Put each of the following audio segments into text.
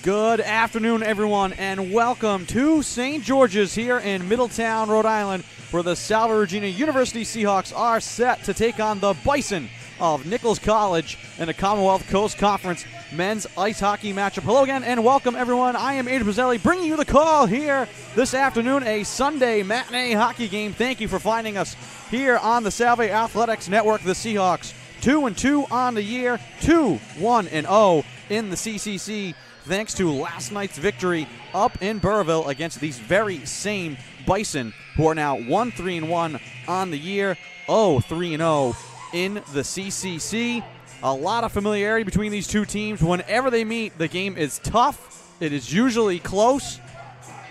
Good afternoon, everyone, and welcome to St. George's here in Middletown, Rhode Island, where the Salve Regina University Seahawks are set to take on the Bison of Nichols College in the Commonwealth Coast Conference men's ice hockey matchup. Hello again, and welcome, everyone. I am Adrian Brizzelli, bringing you the call here this afternoon, a Sunday matinee hockey game. Thank you for finding us here on the Salve Athletics Network. The Seahawks 2-2 on the year, 2-1-0 in the CCC. Thanks to last night's victory up in Burrillville against these very same Bison, who are now 1-3-1 on the year, 0-3-0 in the CCC. A lot of familiarity between these two teams. Whenever they meet, the game is tough. It is usually close,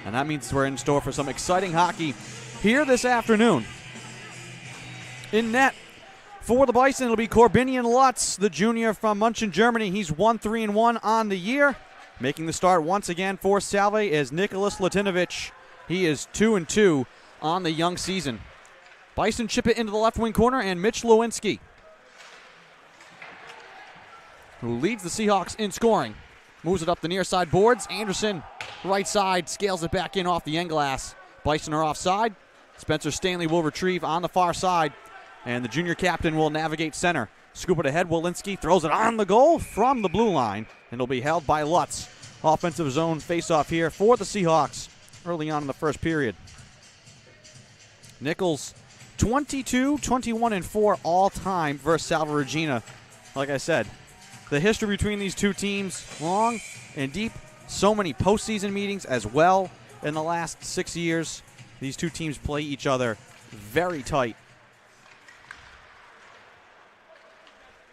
and that means we're in store for some exciting hockey here this afternoon. In net for the Bison, it'll be Corbinian Lutz, the junior from Munchen, Germany. He's 1-3-1 on the year. Making the start once again for Salve is Nicholas Latinovic. He is 2-2 on the young season. Bison chip it into the left wing corner, and Mitch Lewinsky, who leads the Seahawks in scoring, moves it up the near side boards. Anderson, right side, scales it back in off the end glass. Bison are offside. Spencer Stanley will retrieve on the far side, and the junior captain will navigate center. Scoop it ahead. Walensky throws it on the goal from the blue line, and it'll be held by Lutz. Offensive zone faceoff here for the Seahawks early on in the first period. Nichols 22-21-4 all-time versus Salve Regina. Like I said, the history between these two teams, long and deep. So many postseason meetings as well in the last 6 years. These two teams play each other very tight.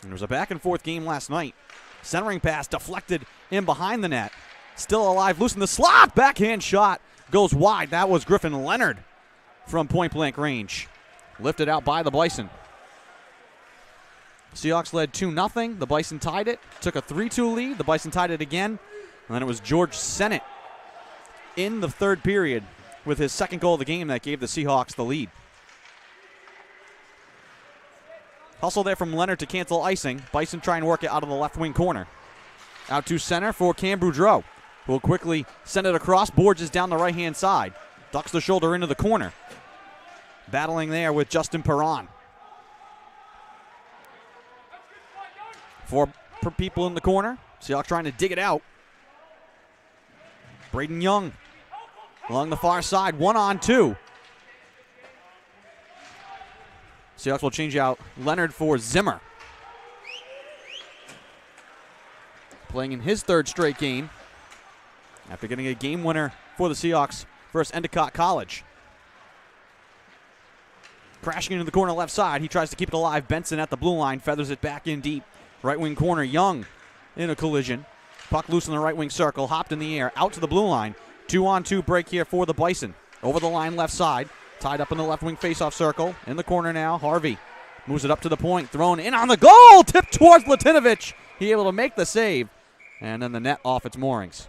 And there was a back-and-forth game last night. Centering pass deflected in behind the net. Still alive, loose in the slot. Backhand shot goes wide. That was Griffin Leonard from point-blank range. Lifted out by the Bison. Seahawks led 2-0. The Bison tied it. Took a 3-2 lead. The Bison tied it again. And then it was George Sennett in the third period with his second goal of the game that gave the Seahawks the lead. Hustle there from Leonard to cancel icing. Bison try and work it out of the left wing corner. Out to center for Cam Boudreau, who will quickly send it across. Borges down the right-hand side. Ducks the shoulder into the corner. Battling there with Justin Perron. 4 people in the corner. Seahawks trying to dig it out. Braden Young along the far side. 1-on-2. Seahawks will change out Leonard for Zimmer. Playing in his third straight game after getting a game winner for the Seahawks versus Endicott College. Crashing into the corner left side. He tries to keep it alive. Benson at the blue line. Feathers it back in deep. Right wing corner. Young in a collision. Puck loose in the right wing circle. Hopped in the air. Out to the blue line. 2-on-2 break here for the Bison. Over the line left side. Tied up in the left wing faceoff circle. In the corner now. Harvey moves it up to the point. Thrown in on the goal. Tipped towards Latinovic. He able to make the save. And then the net off its moorings.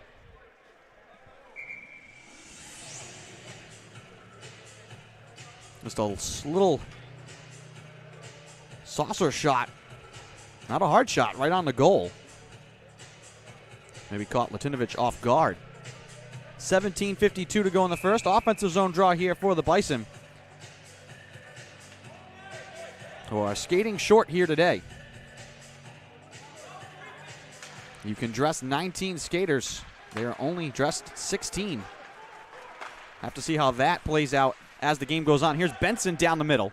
Just a little saucer shot. Not a hard shot. Right on the goal. Maybe caught Latinovic off guard. 17:52 to go in the first. Offensive zone draw here for the Bison, who are skating short here today. You can dress 19 skaters. They are only dressed 16. Have to see how that plays out as the game goes on. Here's Benson down the middle.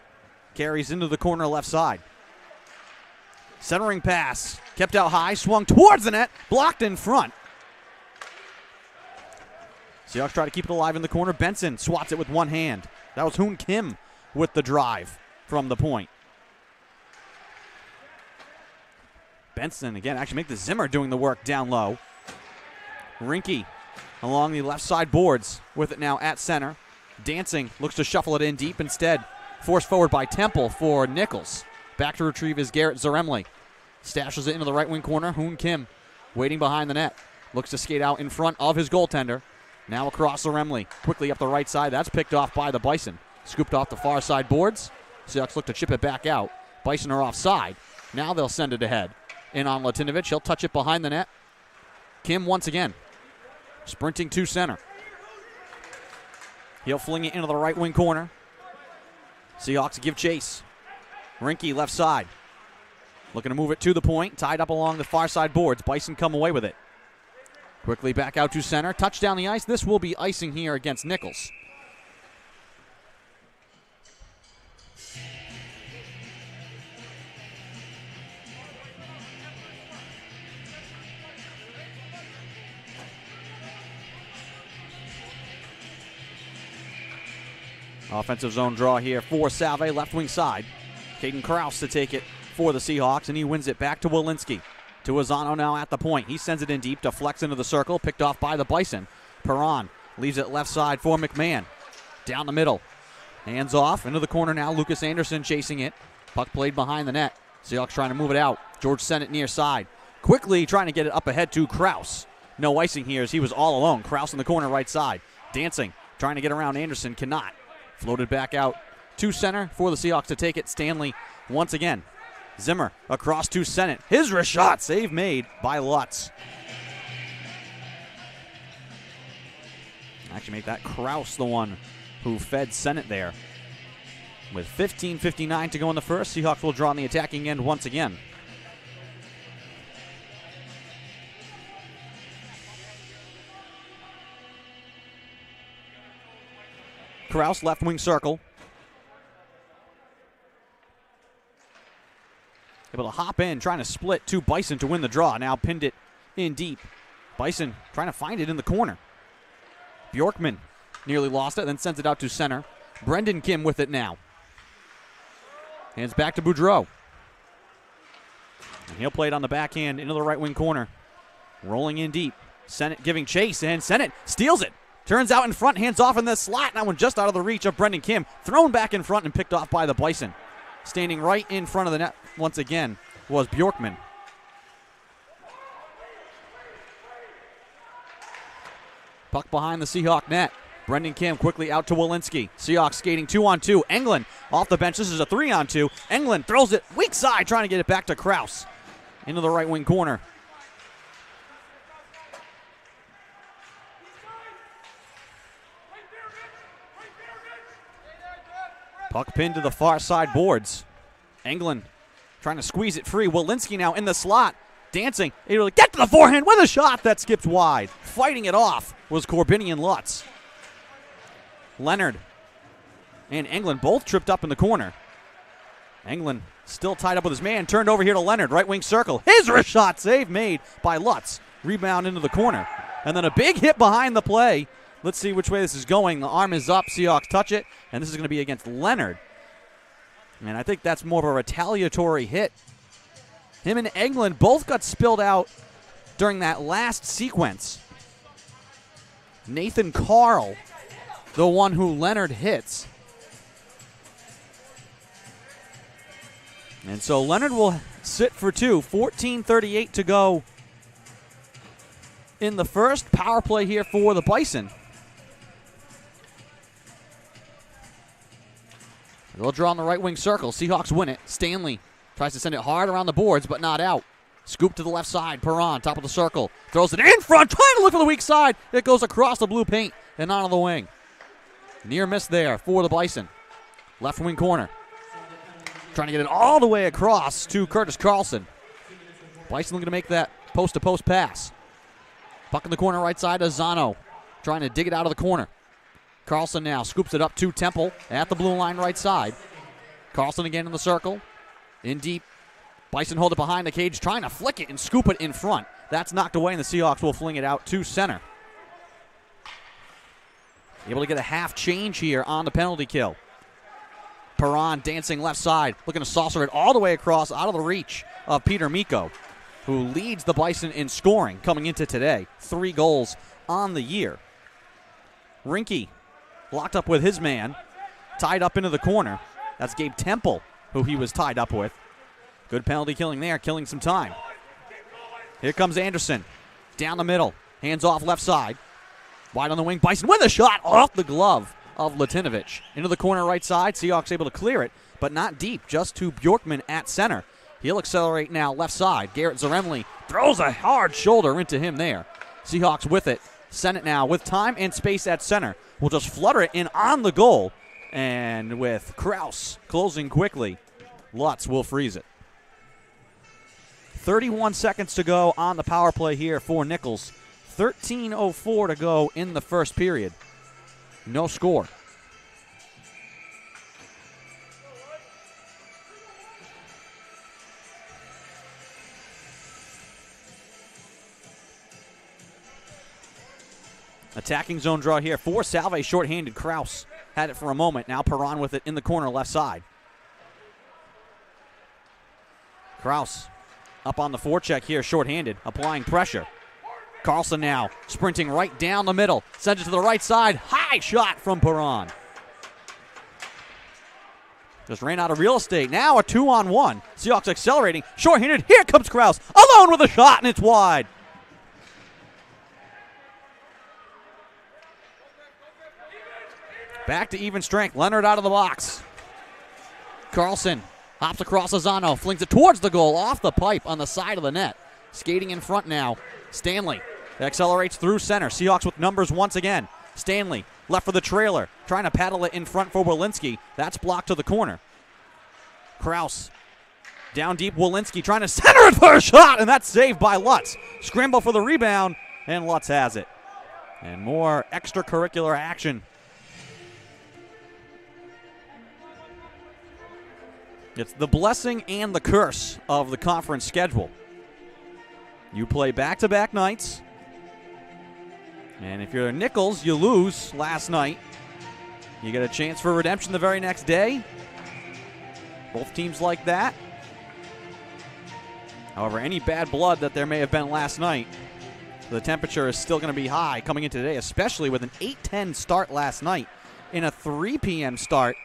Carries into the corner left side. Centering pass. Kept out high. Swung towards the net. Blocked in front. Seahawks try to keep it alive in the corner. Benson swats it with one hand. That was Hoon Kim with the drive from the point. Benson again, actually make the Zimmer doing the work down low. Rinke along the left side boards with it now at center. Dancing looks to shuffle it in deep instead. Forced forward by Temple for Nichols. Back to retrieve is Garrett Zaremli. Stashes it into the right wing corner. Hoon Kim waiting behind the net. Looks to skate out in front of his goaltender. Now across Zaremli. Quickly up the right side. That's picked off by the Bison. Scooped off the far side boards. Seahawks look to chip it back out. Bison are offside. Now they'll send it ahead. In on Latinovic. He'll touch it behind the net. Kim once again. sprinting to center. He'll fling it into the right wing corner. Seahawks give chase. Rinke left side. Looking to move it to the point. Tied up along the far side boards. Bison come away with it. Quickly back out to center. Touchdown the ice. This will be icing here against Nichols. Offensive zone draw here for Salve, left wing side. Caden Kraus to take it for the Seahawks, and he wins it back to Walensky. To Azzano now at the point. He sends it in deep, deflects into the circle, picked off by the Bison. Perron leaves it left side for McMahon. Down the middle. Hands off, into the corner now. Lucas Anderson chasing it. Puck played behind the net. Seahawks trying to move it out. George sent it near side. Quickly trying to get it up ahead to Kraus. No icing here as he was all alone. Kraus in the corner right side. Dancing, trying to get around Anderson, cannot. Floated back out to center for the Seahawks to take it. Stanley once again. Zimmer across to Sennett. His wrist shot, save made by Lutz. Actually make that Kraus the one who fed Sennett there. With 15:59 to go in the first, Seahawks will draw on the attacking end once again. Kraus left wing circle. Able to hop in, trying to split to Bison to win the draw. Now pinned it in deep. Bison trying to find it in the corner. Bjorkman nearly lost it, then sends it out to center. Brendan Kim with it now. Hands back to Boudreau. And he'll play it on the backhand into the right wing corner. Rolling in deep. Sennett giving chase, and Sennett steals it. Turns out in front, hands off in the slot. That one just out of the reach of Brendan Kim. Thrown back in front and picked off by the Bison. Standing right in front of the net once again was Bjorkman. Puck behind the Seahawk net. Brendan Kim quickly out to Walensky. Seahawks skating 2-on-2. Englund off the bench. This is a 3-on-2. Englund throws it weak side, trying to get it back to Kraus. Into the right wing corner. Puck pinned to the far side boards. Englund trying to squeeze it free. Walensky now in the slot. Dancing. Able to get to the forehand with a shot that skipped wide. Fighting it off was Corbinian Lutz. Leonard and Englund both tripped up in the corner. Englund still tied up with his man. Turned over here to Leonard. Right wing circle. His wrist shot save made by Lutz. Rebound into the corner. And then a big hit behind the play. Let's see which way this is going. The arm is up. Seahawks touch it. And this is going to be against Leonard. And I think that's more of a retaliatory hit. Him and Englund both got spilled out during that last sequence. Nathan Carl, the one who Leonard hits. And so Leonard will sit for two. 14:38 to go in the first. Power play here for the Bison. They'll draw on the right wing circle. Seahawks win it. Stanley tries to send it hard around the boards, but not out. Scoop to the left side. Perron, top of the circle. Throws it in front, trying to look for the weak side. It goes across the blue paint and onto the wing. Near miss there for the Bison. Left wing corner. Trying to get it all the way across to Curtis Carlson. Bison looking to make that post-to-post pass. Puck in the corner right side. Azzano trying to dig it out of the corner. Carlson now scoops it up to Temple at the blue line right side. Carlson again in the circle. In deep. Bison hold it behind the cage, trying to flick it and scoop it in front. That's knocked away, and the Seahawks will fling it out to center. Able to get a half change here on the penalty kill. Perron dancing left side, looking to saucer it all the way across out of the reach of Peter Miko, who leads the Bison in scoring coming into today. 3 goals on the year. Rinke locked up with his man, tied up into the corner. That's Gabe Temple, who he was tied up with. Good penalty killing there, killing some time. Here comes Anderson. Down the middle. Hands off left side. Wide on the wing. Bison with a shot off the glove of Latinovich. Into the corner right side. Seahawks able to clear it, but not deep. Just to Bjorkman at center. He'll accelerate now left side. Garrett Zaremli throws a hard shoulder into him there. Seahawks with it Sennett now with time and space at center. Will just flutter it in on the goal. And with Kraus closing quickly, Lutz will freeze it. 31 seconds to go on the power play here for Nichols. 13:04 to go in the first period. No score. Attacking zone draw here for Salve, shorthanded. Kraus had it for a moment. Now Perron with it in the corner left side. Kraus up on the forecheck here, shorthanded, applying pressure. Carlson now sprinting right down the middle. Sends it to the right side. High shot from Perron. Just ran out of real estate. Now a 2-on-1. Seahawks accelerating. Shorthanded. Here comes Kraus. Alone with a shot, and it's wide. Back to even strength. Leonard out of the box. Carlson hops across Lozano. Flings it towards the goal. Off the pipe on the side of the net. Skating in front now. Stanley accelerates through center. Seahawks with numbers once again. Stanley left for the trailer. Trying to paddle it in front for Walensky. That's blocked to the corner. Kraus down deep. Walensky trying to center it for a shot. And that's saved by Lutz. Scramble for the rebound. And Lutz has it. And more extracurricular action. It's the blessing and the curse of the conference schedule. You play back-to-back nights. And if you're Nichols, you lose last night. You get a chance for redemption the very next day. Both teams like that. However, any bad blood that there may have been last night, the temperature is still going to be high coming into today, especially with an 8:10 start last night in a 3 p.m. start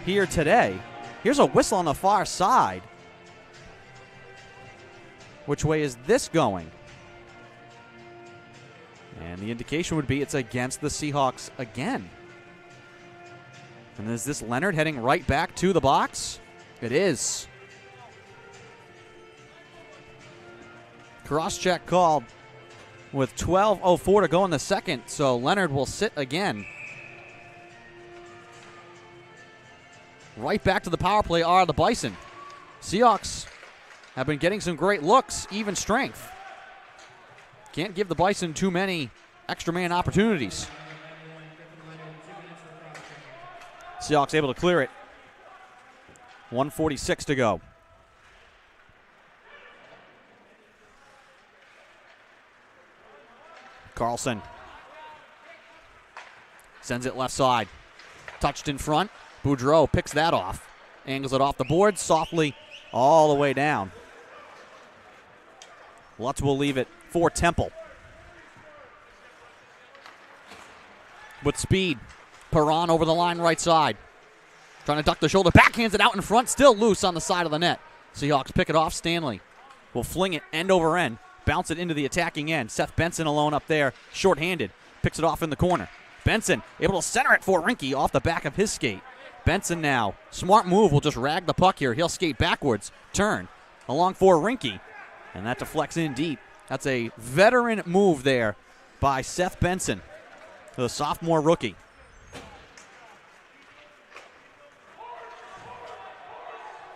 here today. Here's a whistle on the far side. Which way is this going? And the indication would be it's against the Seahawks again. And is this Leonard heading right back to the box? It is. Cross-check called with 12:04 to go in the second, so Leonard will sit again. Right back to the power play are the Bison. Seahawks have been getting some great looks, even strength. Can't give the Bison too many extra man opportunities. Seahawks able to clear it. 1:46 to go. Carlson sends it left side. Touched in front. Boudreau picks that off. Angles it off the board softly all the way down. Lutz will leave it for Temple. With speed. Perron over the line right side. Trying to duck the shoulder. Backhands it out in front. Still loose on the side of the net. Seahawks pick it off. Stanley will fling it end over end. Bounce it into the attacking end. Seth Benson alone up there. Short-handed. Picks it off in the corner. Benson able to center it for Rinke off the back of his skate. Benson now. Smart move. Will just rag the puck here. He'll skate backwards. Turn. Along for Rinke. And that deflects in deep. That's a veteran move there by Seth Benson, the sophomore rookie.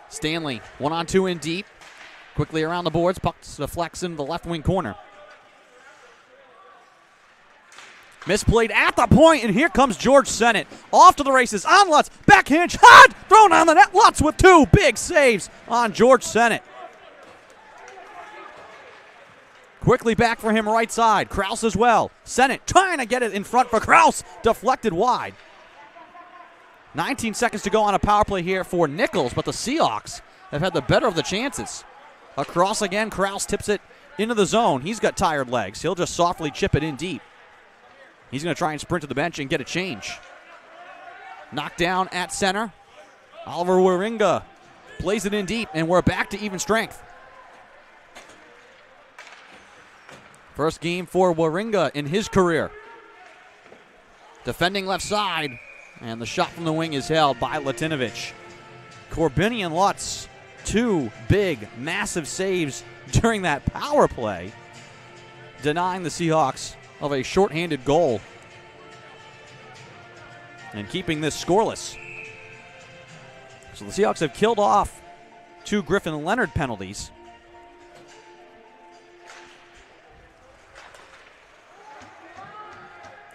Stanley, 1-on-2 in deep. Quickly around the boards. Puck deflects into the left wing corner. Misplayed at the point, and here comes George Sennett. Off to the races on Lutz. Backhand shot! Thrown on the net. Lutz with two big saves on George Sennett. Quickly back for him right side. Kraus as well. Sennett trying to get it in front for Kraus. Deflected wide. 19 seconds to go on a power play here for Nichols, but the Seahawks have had the better of the chances. Across again, Kraus tips it into the zone. He's got tired legs. He'll just softly chip it in deep. He's going to try and sprint to the bench and get a change. Knocked down at center. Oliver Waringa plays it in deep, and we're back to even strength. First game for Waringa in his career. Defending left side, and the shot from the wing is held by Latinovich. Corbini and Lutz, two big, massive saves during that power play, denying the Seahawks of a shorthanded goal and keeping this scoreless. So the Seahawks have killed off 2 Griffin Leonard penalties.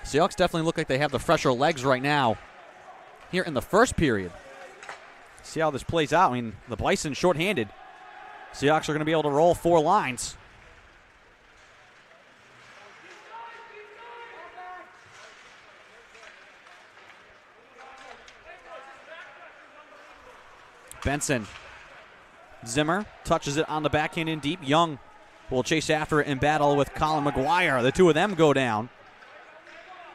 Seahawks definitely look like they have the fresher legs right now here in the first period. See how this plays out. I mean, the Bison shorthanded. Seahawks are going to be able to roll 4 lines. Benson. Zimmer touches it on the backhand in deep. Young will chase after it and battle with Colin McGuire. The 2 of them go down.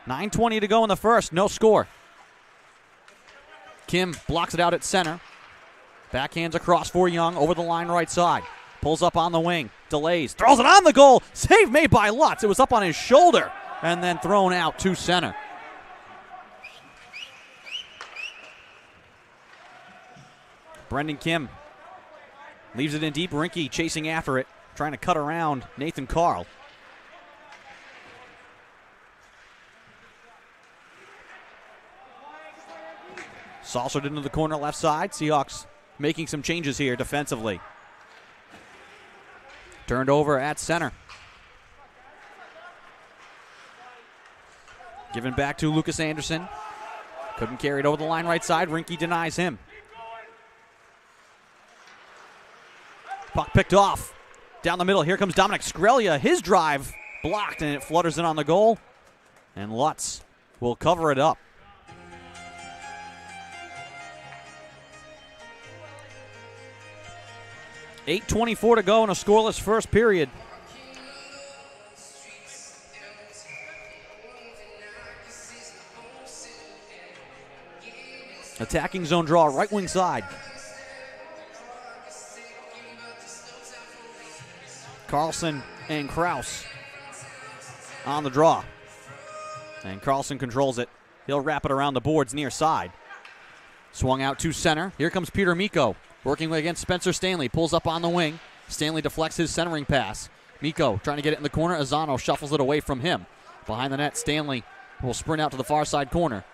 9:20 to go in the first. No score. Kim blocks it out at center. Backhands across for Young over the line right side. Pulls up on the wing. Delays. Throws it on the goal. Save made by Lutz. It was up on his shoulder and then thrown out to center. Brendan Kim leaves it in deep. Rinke chasing after it, trying to cut around Nathan Carl. Saucered into the corner left side. Seahawks making some changes here defensively. Turned over at center. Given back to Lucas Anderson. Couldn't carry it over the line right side. Rinke denies him. Puck picked off. Down the middle. Here comes Dominic Skrelia. His drive blocked, and it flutters in on the goal. And Lutz will cover it up. 8:24 to go in a scoreless first period. Attacking zone draw, right wing side. Carlson and Kraus on the draw. And Carlson controls it. He'll wrap it around the boards near side. Swung out to center. Here comes Peter Miko. Working against Spencer Stanley. Pulls up on the wing. Stanley deflects his centering pass. Miko trying to get it in the corner. Azano shuffles it away from him. Behind the net, Stanley will sprint out to the far side corner.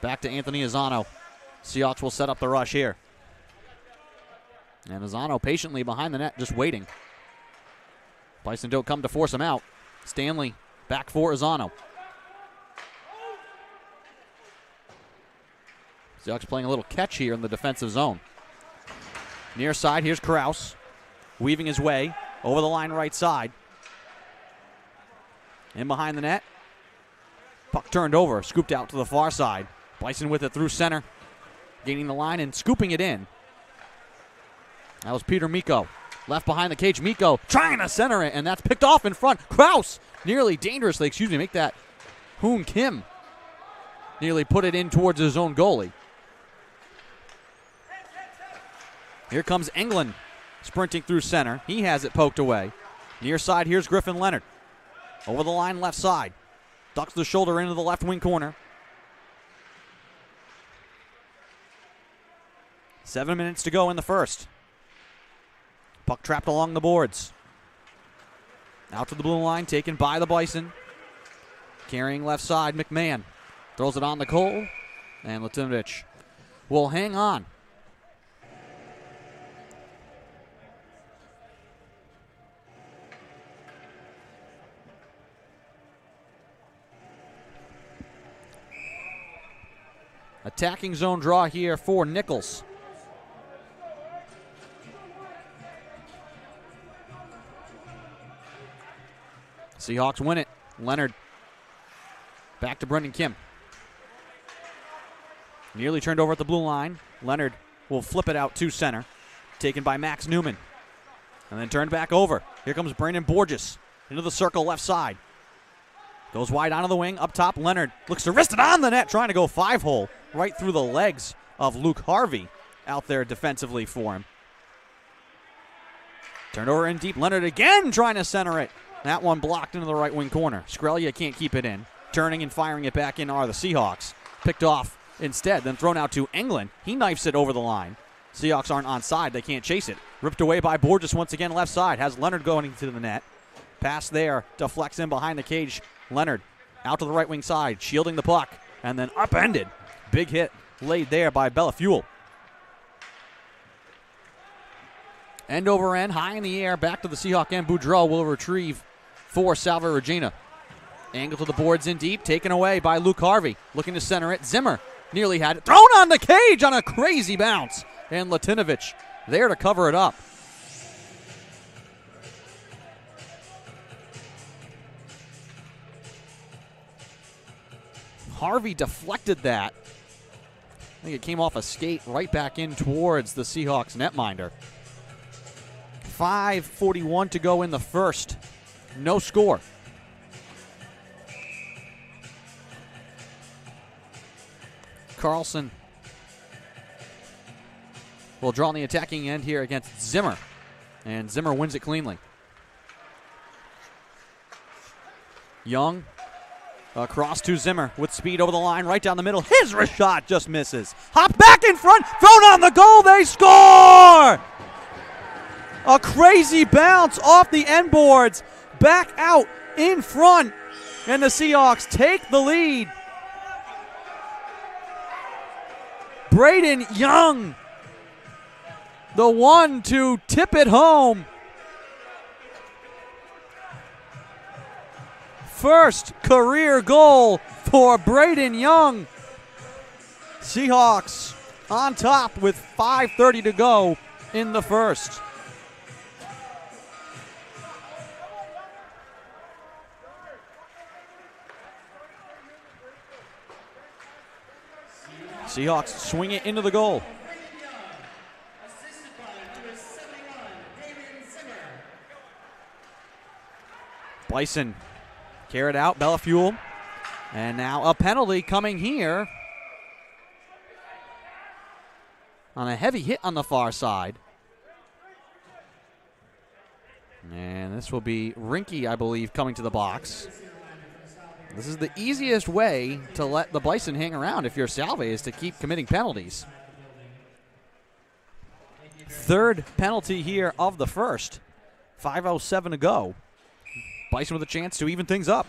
Back to Anthony Azano. Seahawks will set up the rush here. And Azano patiently behind the net, just waiting. Bison don't come to force him out. Stanley back for Azano. Seahawks playing a little catch here in the defensive zone. Near side, here's Kraus. Weaving his way over the line right side. In behind the net. Puck turned over, scooped out to the far side. Bison with it through center. Gaining the line and scooping it in. That was Peter Miko. Left behind the cage, Miko trying to center it, and that's picked off in front. Kraus nearly dangerously, make that Hoon Kim nearly put it in towards his own goalie. Here comes Englund sprinting through center. He has it poked away. Near side, here's Griffin Leonard. Over the line left side. Ducks the shoulder into the left wing corner. 7 minutes to go in the first. Puck trapped along the boards. Out to the blue line, taken by the Bison. Carrying left side, McMahon. Throws it on the goal, and Latinovich will hang on. Attacking zone draw here for Nichols. Seahawks win it. Leonard back to Brendan Kim. Nearly turned over at the blue line. Leonard will flip it out to center. Taken by Max Newman. And then turned back over. Here comes Brandon Borges into the circle left side. Goes wide onto the wing. Up top, Leonard looks to wrist it on the net. Trying to go 5-hole right through the legs of Luke Harvey out there defensively for him. Turned over in deep. Leonard again trying to center it. That one blocked into the right wing corner. Skrelia can't keep it in. Turning and firing it back in are the Seahawks. Picked off instead, then thrown out to Englund. He knifes it over the line. Seahawks aren't onside. They can't chase it. Ripped away by Borges once again left side. Has Leonard going into the net. Pass there. Deflects in behind the cage Leonard out to the right wing side, shielding the puck, and then upended. Big hit laid there by Bellafuel. End over end, high in the air, back to the Seahawk end. Boudreau will retrieve for Salve Regina. Angle to the boards in deep, taken away by Luke Harvey. Looking to center it. Zimmer nearly had it. Thrown on the cage on a crazy bounce. And Latinovich there to cover it up. Harvey deflected that. I think it came off a skate right back in towards the Seahawks netminder. 5:41 to go in the first. No score. Carlson will draw on the attacking end here against Zimmer. And Zimmer wins it cleanly. Young across to Zimmer with speed over the line, right down the middle. His wrist shot just misses. Hop back in front, thrown on the goal, they score! A crazy bounce off the end boards, back out in front, and the Seahawks take the lead. Braden Young, the one to tip it home. First career goal for Braden Young. Seahawks on top with 5:30 to go in the first. Seahawks swing it into the goal. Bison carried out, Bellafuel. And now a penalty coming here on a heavy hit on the far side. And this will be Rinke, I believe, coming to the box. This is the easiest way to let the Bison hang around if you're Salve, is to keep committing penalties. Third penalty here of the first. 5:07 to go. Bison with a chance to even things up.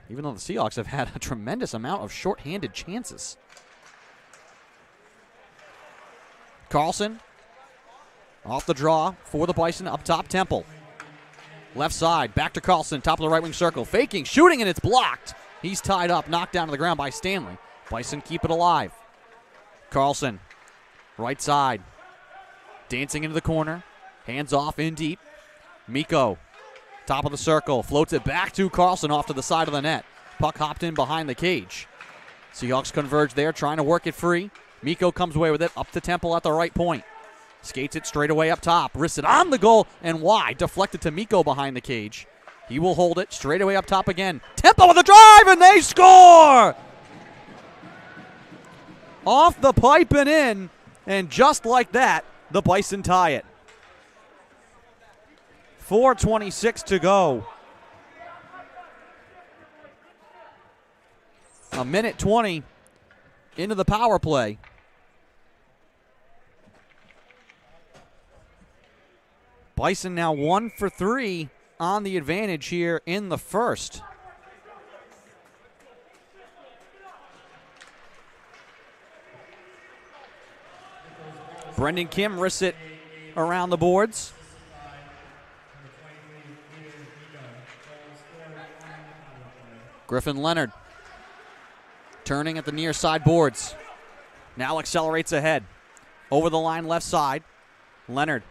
Even though the Seahawks have had a tremendous amount of shorthanded chances. Carlson off the draw for the Bison up top. Temple. Left side, back to Carlson, top of the right wing circle. Faking, shooting, and it's blocked. He's tied up, knocked down to the ground by Stanley. Bison keep it alive. Carlson, right side. Dancing into the corner. Hands off in deep. Mikko, top of the circle, floats it back to Carlson off to the side of the net. Puck hopped in behind the cage. Seahawks converge there, trying to work it free. Mikko comes away with it, up to Temple at the right point. Skates it straight away up top. Wrists it on the goal and wide. Deflected to Mikko behind the cage. He will hold it straight away up top again. Temple with a drive and they score! Off the pipe and in. And just like that, the Bison tie it. 4:26 to go. A minute 20 into the power play. Bison now 1 for 3 on the advantage here in the first. Brendan Kim wrists it around the boards. Griffin Leonard turning at the near side boards. Now accelerates ahead. Over the line left side. Leonard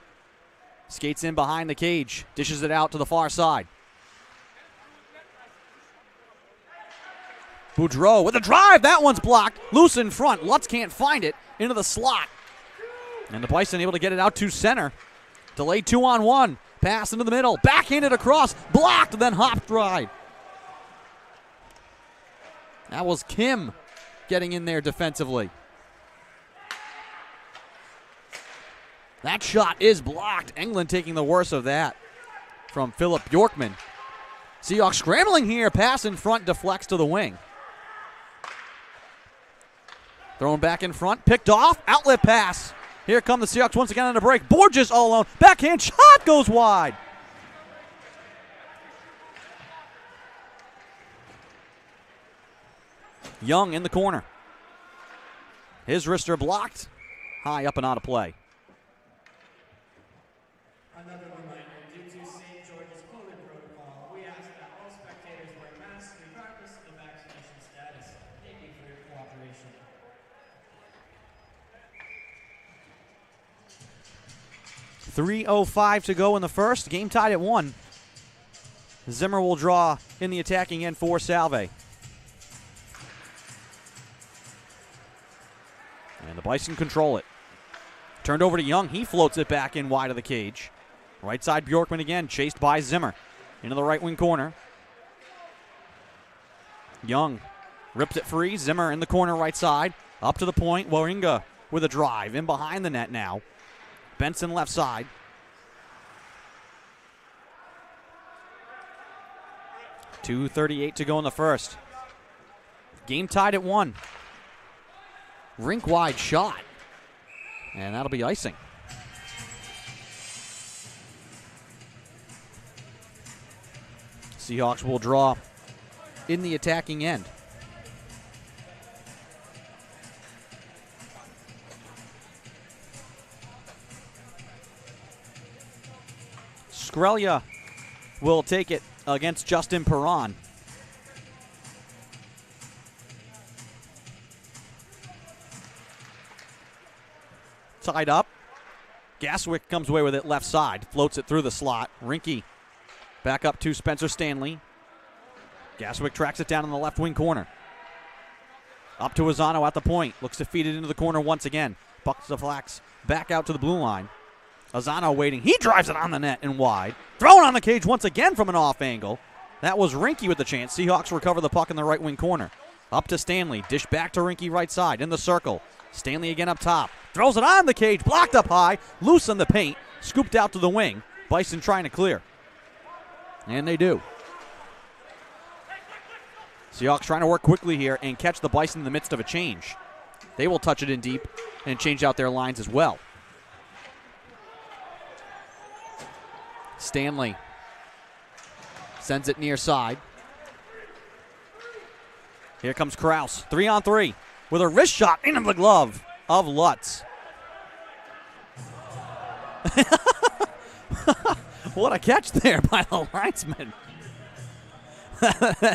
skates in behind the cage. Dishes it out to the far side. Boudreau with a drive. That one's blocked. Loose in front. Lutz can't find it. Into the slot. And the Bison able to get it out to center. Delayed 2-on-1. Pass into the middle. Backhanded across. Blocked. Then hopped right. That was Kim getting in there defensively. That shot is blocked. England taking the worst of that from Philip Bjorkman. Seahawks scrambling here. Pass in front, deflects to the wing. Thrown back in front, picked off, outlet pass. Here come the Seahawks once again on a break. Borges all alone. Backhand shot goes wide. Young in the corner. His wrister blocked. High up and out of play. Another reminder, due to St. George's COVID protocol, we ask that all spectators wear masks regardless of vaccination status. Thank you for your cooperation. .3:05 to go in the first. Game tied at 1. Zimmer will draw in the attacking end for Salve. And the Bison control it. Turned over to Young. He floats it back in wide of the cage. Right side Bjorkman again, chased by Zimmer. Into the right wing corner. Young rips it free. Zimmer in the corner right side. Up to the point. Waringa with a drive. In behind the net now. Benson left side. .238 to go in the first. Game tied at 1. Rink wide shot. And that'll be icing. Seahawks will draw in the attacking end. Skrelia will take it against Justin Perron. Tied up. Gaswick comes away with it left side. Floats it through the slot. Rinky back up to Spencer Stanley. Gaswick tracks it down in the left wing corner. Up to Azzano at the point. Looks to feed it into the corner once again. Bucks the flax back out to the blue line. Azzano waiting. He drives it on the net and wide. Thrown on the cage once again from an off angle. That was Rinky with the chance. Seahawks recover the puck in the right wing corner. Up to Stanley. Dish back to Rinky right side in the circle. Stanley again up top. Throws it on the cage. Blocked up high. Loose on the paint. Scooped out to the wing. Bison trying to clear. And they do. Seahawks trying to work quickly here and catch the Bison in the midst of a change. They will touch it in deep and change out their lines as well. Stanley sends it near side. Here comes Kraus. 3-on-3 with a wrist shot into the glove of Lutz. What a catch there by the linesman.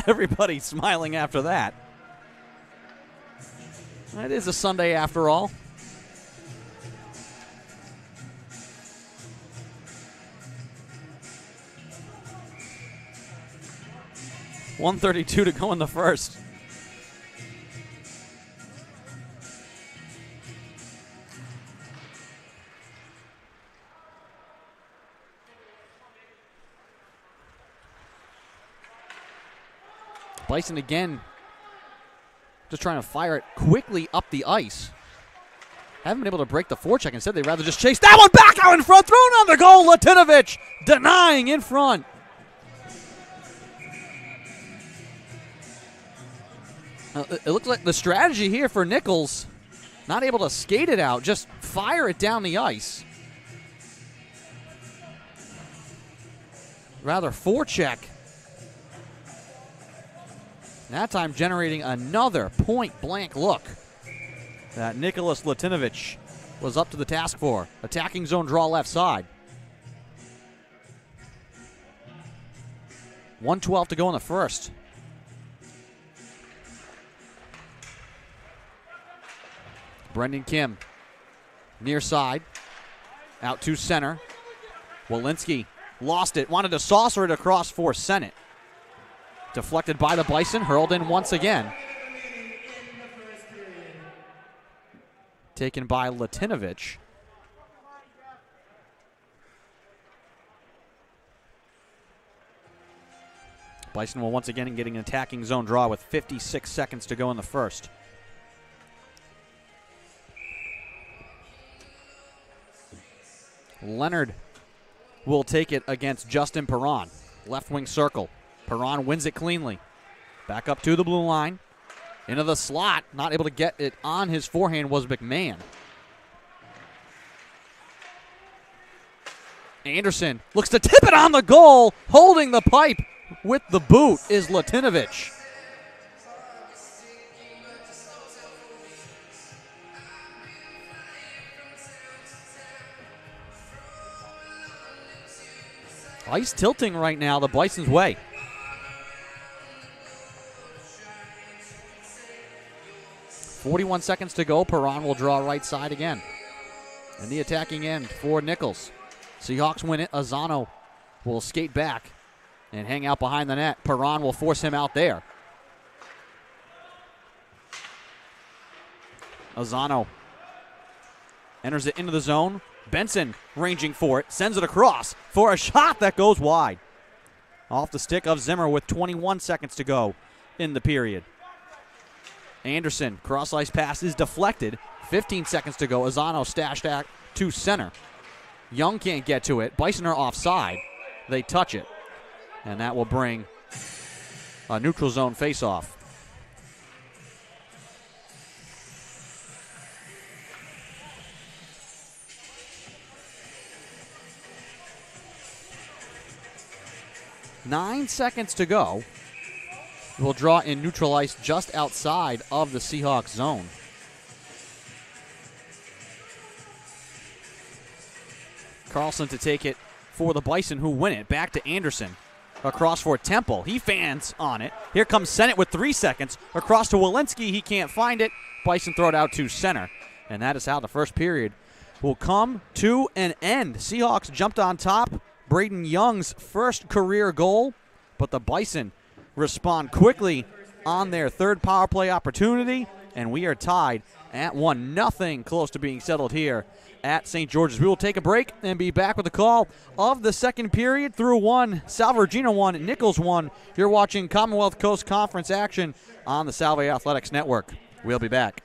Everybody smiling after that. It is a Sunday after all. .132 to go in the first. Bison again, just trying to fire it quickly up the ice. Haven't been able to break the forecheck. Instead, they'd rather just chase that one back out in front. Thrown on the goal. Latinovich denying in front. It looks like the strategy here for Nichols, not able to skate it out, just fire it down the ice. Rather forecheck. That time generating another point-blank look that Nicholas Latinovich was up to the task for. Attacking zone draw left side. 1:12 to go in the first. Brendan Kim, near side, out to center. Walensky lost it, wanted to saucer it across for Sennett. Deflected by the Bison, hurled in once again. Taken by Latinovich. Bison will once again getting an attacking zone draw with 56 seconds to go in the first. Leonard will take it against Justin Perron. Left wing circle. Perron wins it cleanly. Back up to the blue line. Into the slot. Not able to get it on his forehand was McMahon. Anderson looks to tip it on the goal. Holding the pipe with the boot is Latinovich. Ice tilting right now the Bison's way. .41 seconds to go. Perron will draw right side again. And the attacking end for Nichols. Seahawks win it. Azzano will skate back and hang out behind the net. Perron will force him out there. Azzano enters it into the zone. Benson ranging for it, sends it across for a shot that goes wide. Off the stick of Zimmer with 21 seconds to go in the period. Anderson, cross-ice pass is deflected. 15 seconds to go. Azzano stashed at to center. Young can't get to it. Bison are offside. They touch it. And that will bring a neutral zone face-off. Nine seconds to go. We'll draw in neutral ice just outside of the Seahawks zone. Carlson to take it for the Bison, who win it. Back to Anderson. Across for Temple. He fans on it. Here comes Sennett with 3 seconds. Across to Walensky. He can't find it. Bison throw it out to center. And that is how the first period will come to an end. Seahawks jumped on top. Braden Young's first career goal. But the Bison respond quickly on their third power play opportunity. And we are tied at 1-0. Close to being settled here at St. George's. We will take a break and be back with the call of the second period through 1. Salve Regina 1, Nichols 1. You're watching Commonwealth Coast Conference action on the Salve Athletics Network. We'll be back.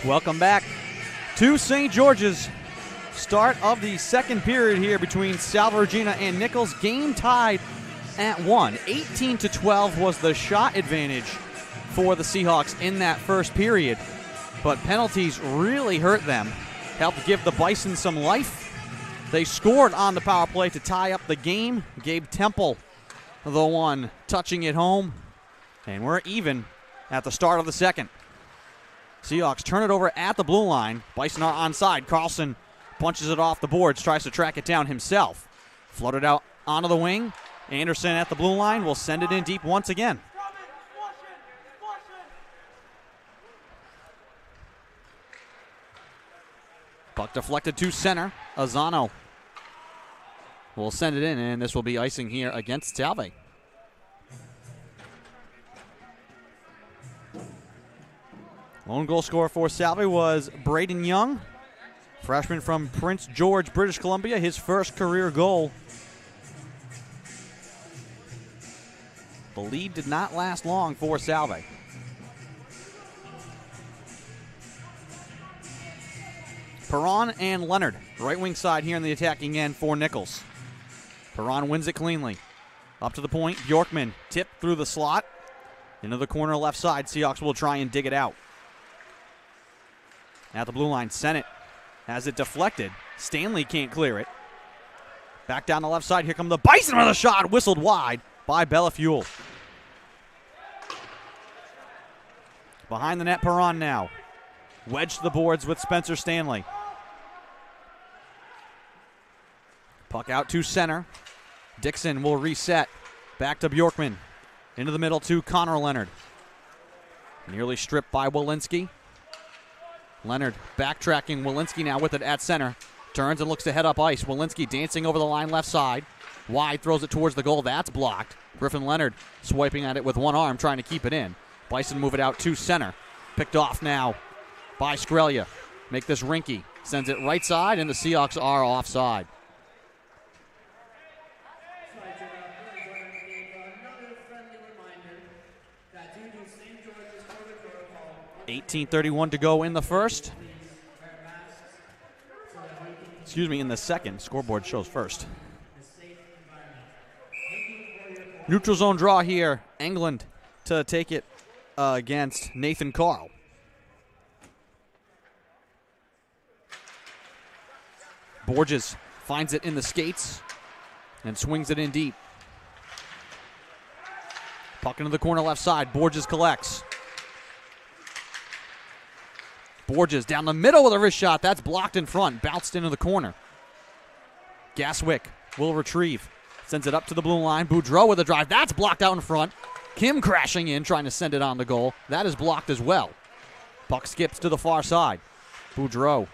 Welcome back to St. George's. Start of the second period here between Salve Regina and Nichols. Game tied at 1. 18-12 was the shot advantage for the Seahawks in that first period. But penalties really hurt them. Helped give the Bison some life. They scored on the power play to tie up the game. Gabe Temple, the one touching it home. And we're even at the start of the second. Seahawks turn it over at the blue line. Bison are onside. Carlson punches it off the boards, tries to track it down himself. Floated out onto the wing. Anderson at the blue line will send it in deep once again. Puck deflected to center. Azano will send it in, and this will be icing here against Salve. Lone goal scorer for Salve was Braden Young, freshman from Prince George, British Columbia, his first career goal. The lead did not last long for Salve. Perron and Leonard, right wing side here in the attacking end for Nichols. Perron wins it cleanly. Up to the point, Bjorkman tipped through the slot. Into the corner left side, Seahawks will try and dig it out. At the blue line, Sennett has it deflected. Stanley can't clear it. Back down the left side, here come the Bison with a shot, whistled wide by Bellafuel. Behind the net, Perron now. Wedged to the boards with Spencer Stanley. Puck out to center. Dixon will reset. Back to Bjorkman. Into the middle to Connor Leonard. Nearly stripped by Walensky. Leonard backtracking. Walensky now with it at center. Turns and looks to head up ice. Walensky dancing over the line left side. Wide, throws it towards the goal. That's blocked. Griffin Leonard swiping at it with one arm, trying to keep it in. Bison move it out to center. Picked off now by Skrelia. Make this rinky. Sends it right side, and the Seahawks are offside. 18:31 to go in the first. Excuse me, in the second. Scoreboard shows first. Neutral zone draw here. England to take it against Nathan Carl. Borges finds it in the skates and swings it in deep. Puck into the corner left side. Borges collects. Borges down the middle with a wrist shot. That's blocked in front. Bounced into the corner. Gaswick will retrieve. Sends it up to the blue line. Boudreau with a drive. That's blocked out in front. Kim crashing in, trying to send it on the goal. That is blocked as well. Puck skips to the far side. Boudreau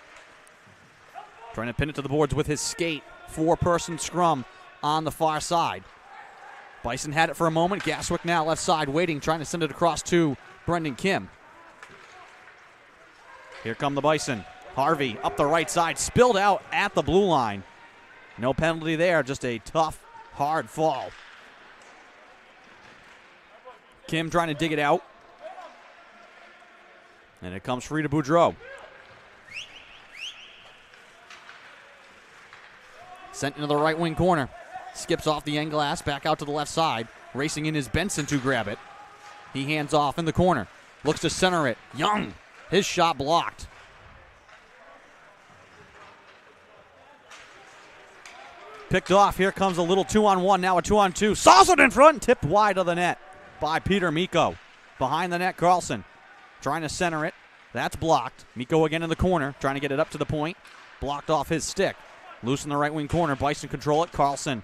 trying to pin it to the boards with his skate. Four-person scrum on the far side. Bison had it for a moment. Gaswick now left side waiting, trying to send it across to Brendan Kim. Here come the Bison. Harvey up the right side, spilled out at the blue line. No penalty there, just a tough, hard fall. Kim trying to dig it out. And it comes free to Boudreau. Sent into the right wing corner. Skips off the end glass, back out to the left side. Racing in is Benson to grab it. He hands off in the corner. Looks to center it. Young. His shot blocked. Picked off. Here comes a little 2-on-1. Now a 2-on-2. Saucered in front. Tipped wide of the net by Peter Miko. Behind the net, Carlson trying to center it. That's blocked. Miko again in the corner, trying to get it up to the point. Blocked off his stick. Loose in the right wing corner. Bison control it. Carlson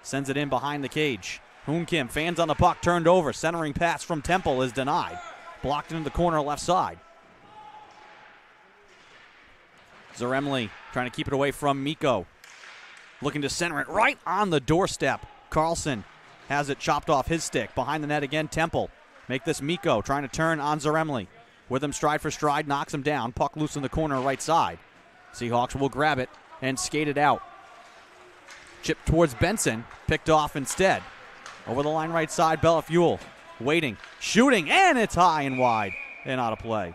sends it in behind the cage. Hoon Kim fans on the puck, turned over. Centering pass from Temple is denied. Blocked into the corner left side. Zaremli trying to keep it away from Miko. Looking to center it right on the doorstep. Carlson has it chopped off his stick. Behind the net again, Temple. Make this Miko trying to turn on Zaremli. With him stride for stride, knocks him down. Puck loose in the corner right side. Seahawks will grab it and skate it out. Chip towards Benson. Picked off instead. Over the line right side, Bellafuel. Waiting. Shooting, and it's high and wide and out of play.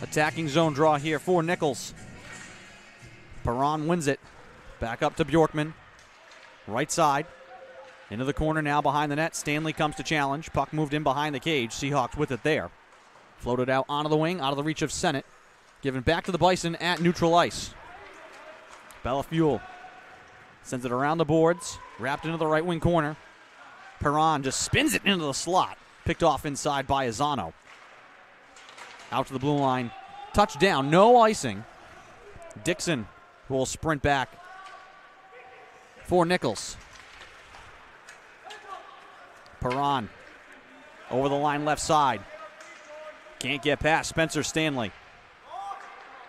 Attacking zone draw here for Nichols. Perron wins it. Back up to Bjorkman. Right side. Into the corner now behind the net. Stanley comes to challenge. Puck moved in behind the cage. Seahawks with it there. Floated out onto the wing, out of the reach of Sennett. Given back to the Bison at neutral ice. Bellafuel sends it around the boards. Wrapped into the right wing corner. Perron just spins it into the slot. Picked off inside by Azano. Out to the blue line. Touchdown. No icing. Dixon will sprint back for Nichols. Perron over the line left side. Can't get past Spencer Stanley.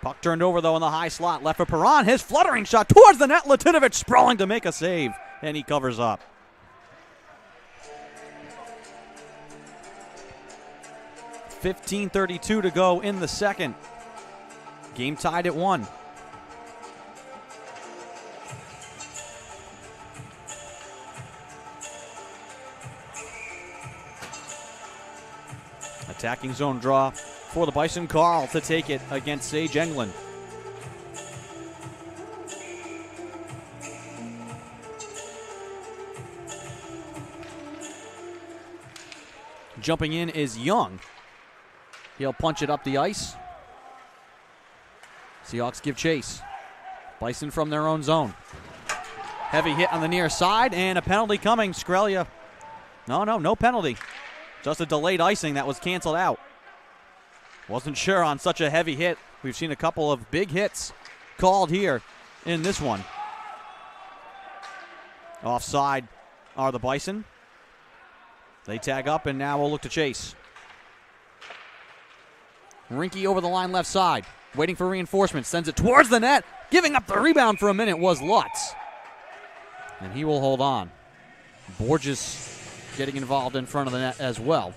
Puck turned over, though, in the high slot. Left for Perron. His fluttering shot towards the net. Latinovic sprawling to make a save, and he covers up. .15:32 to go in the second. Game tied at 1. Attacking zone draw for the Bison. Carl to take it against Sage Englund. Jumping in is Young. He'll punch it up the ice. Seahawks give chase. Bison from their own zone. Heavy hit on the near side and a penalty coming. Skrelia. No penalty. Just a delayed icing that was canceled out. Wasn't sure on such a heavy hit. We've seen a couple of big hits called here in this one. Offside are the Bison. They tag up and now we'll look to chase. Rinke over the line left side. Waiting for reinforcements. Sends it towards the net. Giving up the rebound for a minute was Lutz. And he will hold on. Borges getting involved in front of the net as well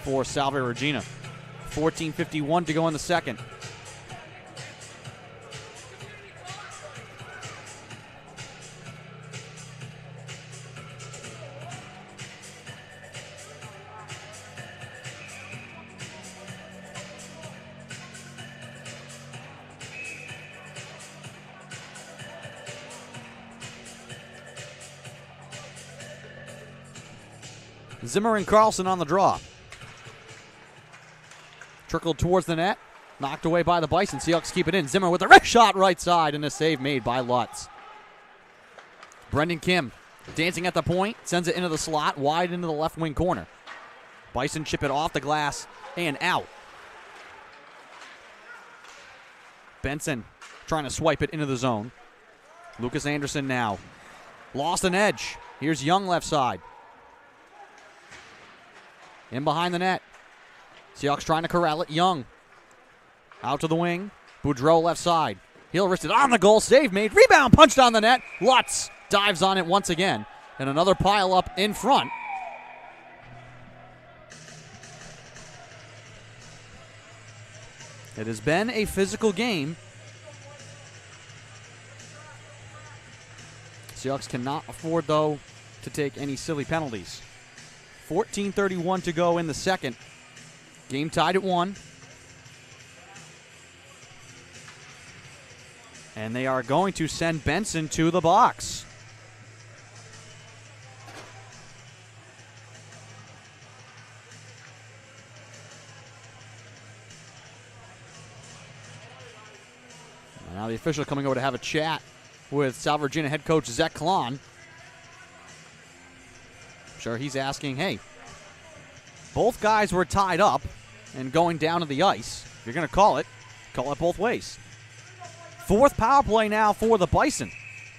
for Salve Regina. 14:51 to go in the second. Zimmer and Carlson on the draw. Trickled towards the net. Knocked away by the Bison. Seahawks keep it in. Zimmer with a wrist shot right side and a save made by Lutz. Brendan Kim dancing at the point. Sends it into the slot. Wide into the left wing corner. Bison chip it off the glass and out. Benson trying to swipe it into the zone. Lucas Anderson now. Lost an edge. Here's Young left side. In behind the net. Seahawks trying to corral it. Young. Out to the wing. Boudreau left side. He'll wrist it on the goal. Save made. Rebound punched on the net. Lutz dives on it once again. And another pile up in front. It has been a physical game. Seahawks cannot afford, though, to take any silly penalties. 14:31 to go in the second. Game tied at 1. And they are going to send Benson to the box. And now the official coming over to have a chat with Salve Regina head coach Zach Klon. Sure, he's asking, hey, both guys were tied up and going down to the ice. If you're going to call it both ways. Fourth power play now for the Bison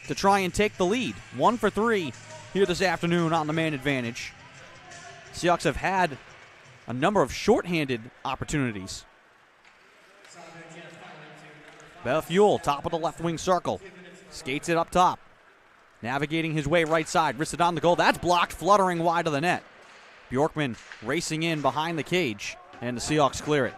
to try and take the lead. 1 for 3 here this afternoon on the man advantage. Seahawks have had a number of shorthanded opportunities. Bellafuel, top of the left wing circle. Skates it up top. Navigating his way right side. Wristed on the goal. That's blocked, fluttering wide of the net. Bjorkman racing in behind the cage, and the Seahawks clear it.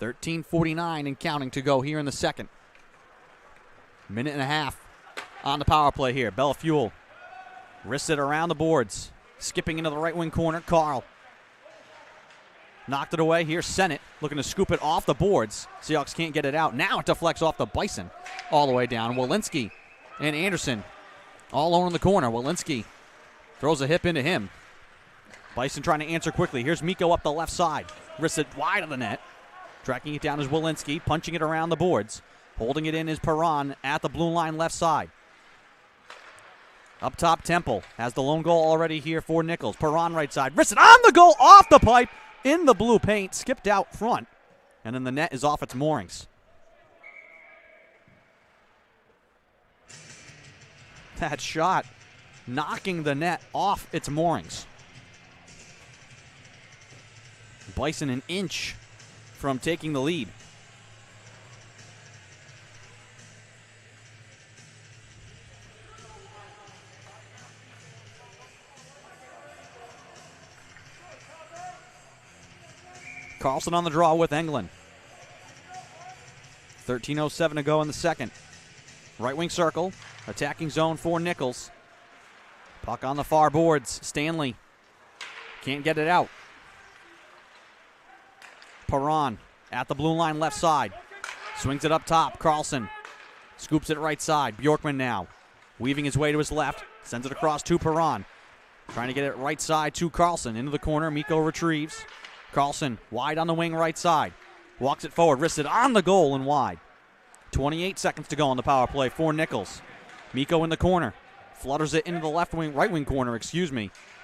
.13:49 and counting to go here in the second. Minute and a half on the power play here. Bellafuel wristed around the boards. Skipping into the right wing corner, Carl. Knocked it away. Here's Sennett looking to scoop it off the boards. Seahawks can't get it out. Now it deflects off the Bison all the way down. Walensky and Anderson all alone in the corner. Walensky throws a hip into him. Bison trying to answer quickly. Here's Miko up the left side. Wrists it wide of the net. Tracking it down is Walensky, punching it around the boards. Holding it in is Perron at the blue line left side. Up top, Temple has the lone goal already here for Nichols. Perron right side. Wrists it on the goal, off the pipe. In the blue paint, skipped out front, and then the net is off its moorings. That shot knocking the net off its moorings. Bison an inch from taking the lead. Carlson on the draw with Englund. 13:07 to go in the second. Right wing circle. Attacking zone for Nichols. Puck on the far boards. Stanley can't get it out. Perron at the blue line left side. Swings it up top. Carlson scoops it right side. Bjorkman now weaving his way to his left. Sends it across to Perron. Trying to get it right side to Carlson. Into the corner. Miko retrieves. Carlson wide on the wing right side. Walks it forward, wrists it on the goal and wide. 28 seconds to go on the power play for Nichols. Miko in the corner. Flutters it into the right wing corner,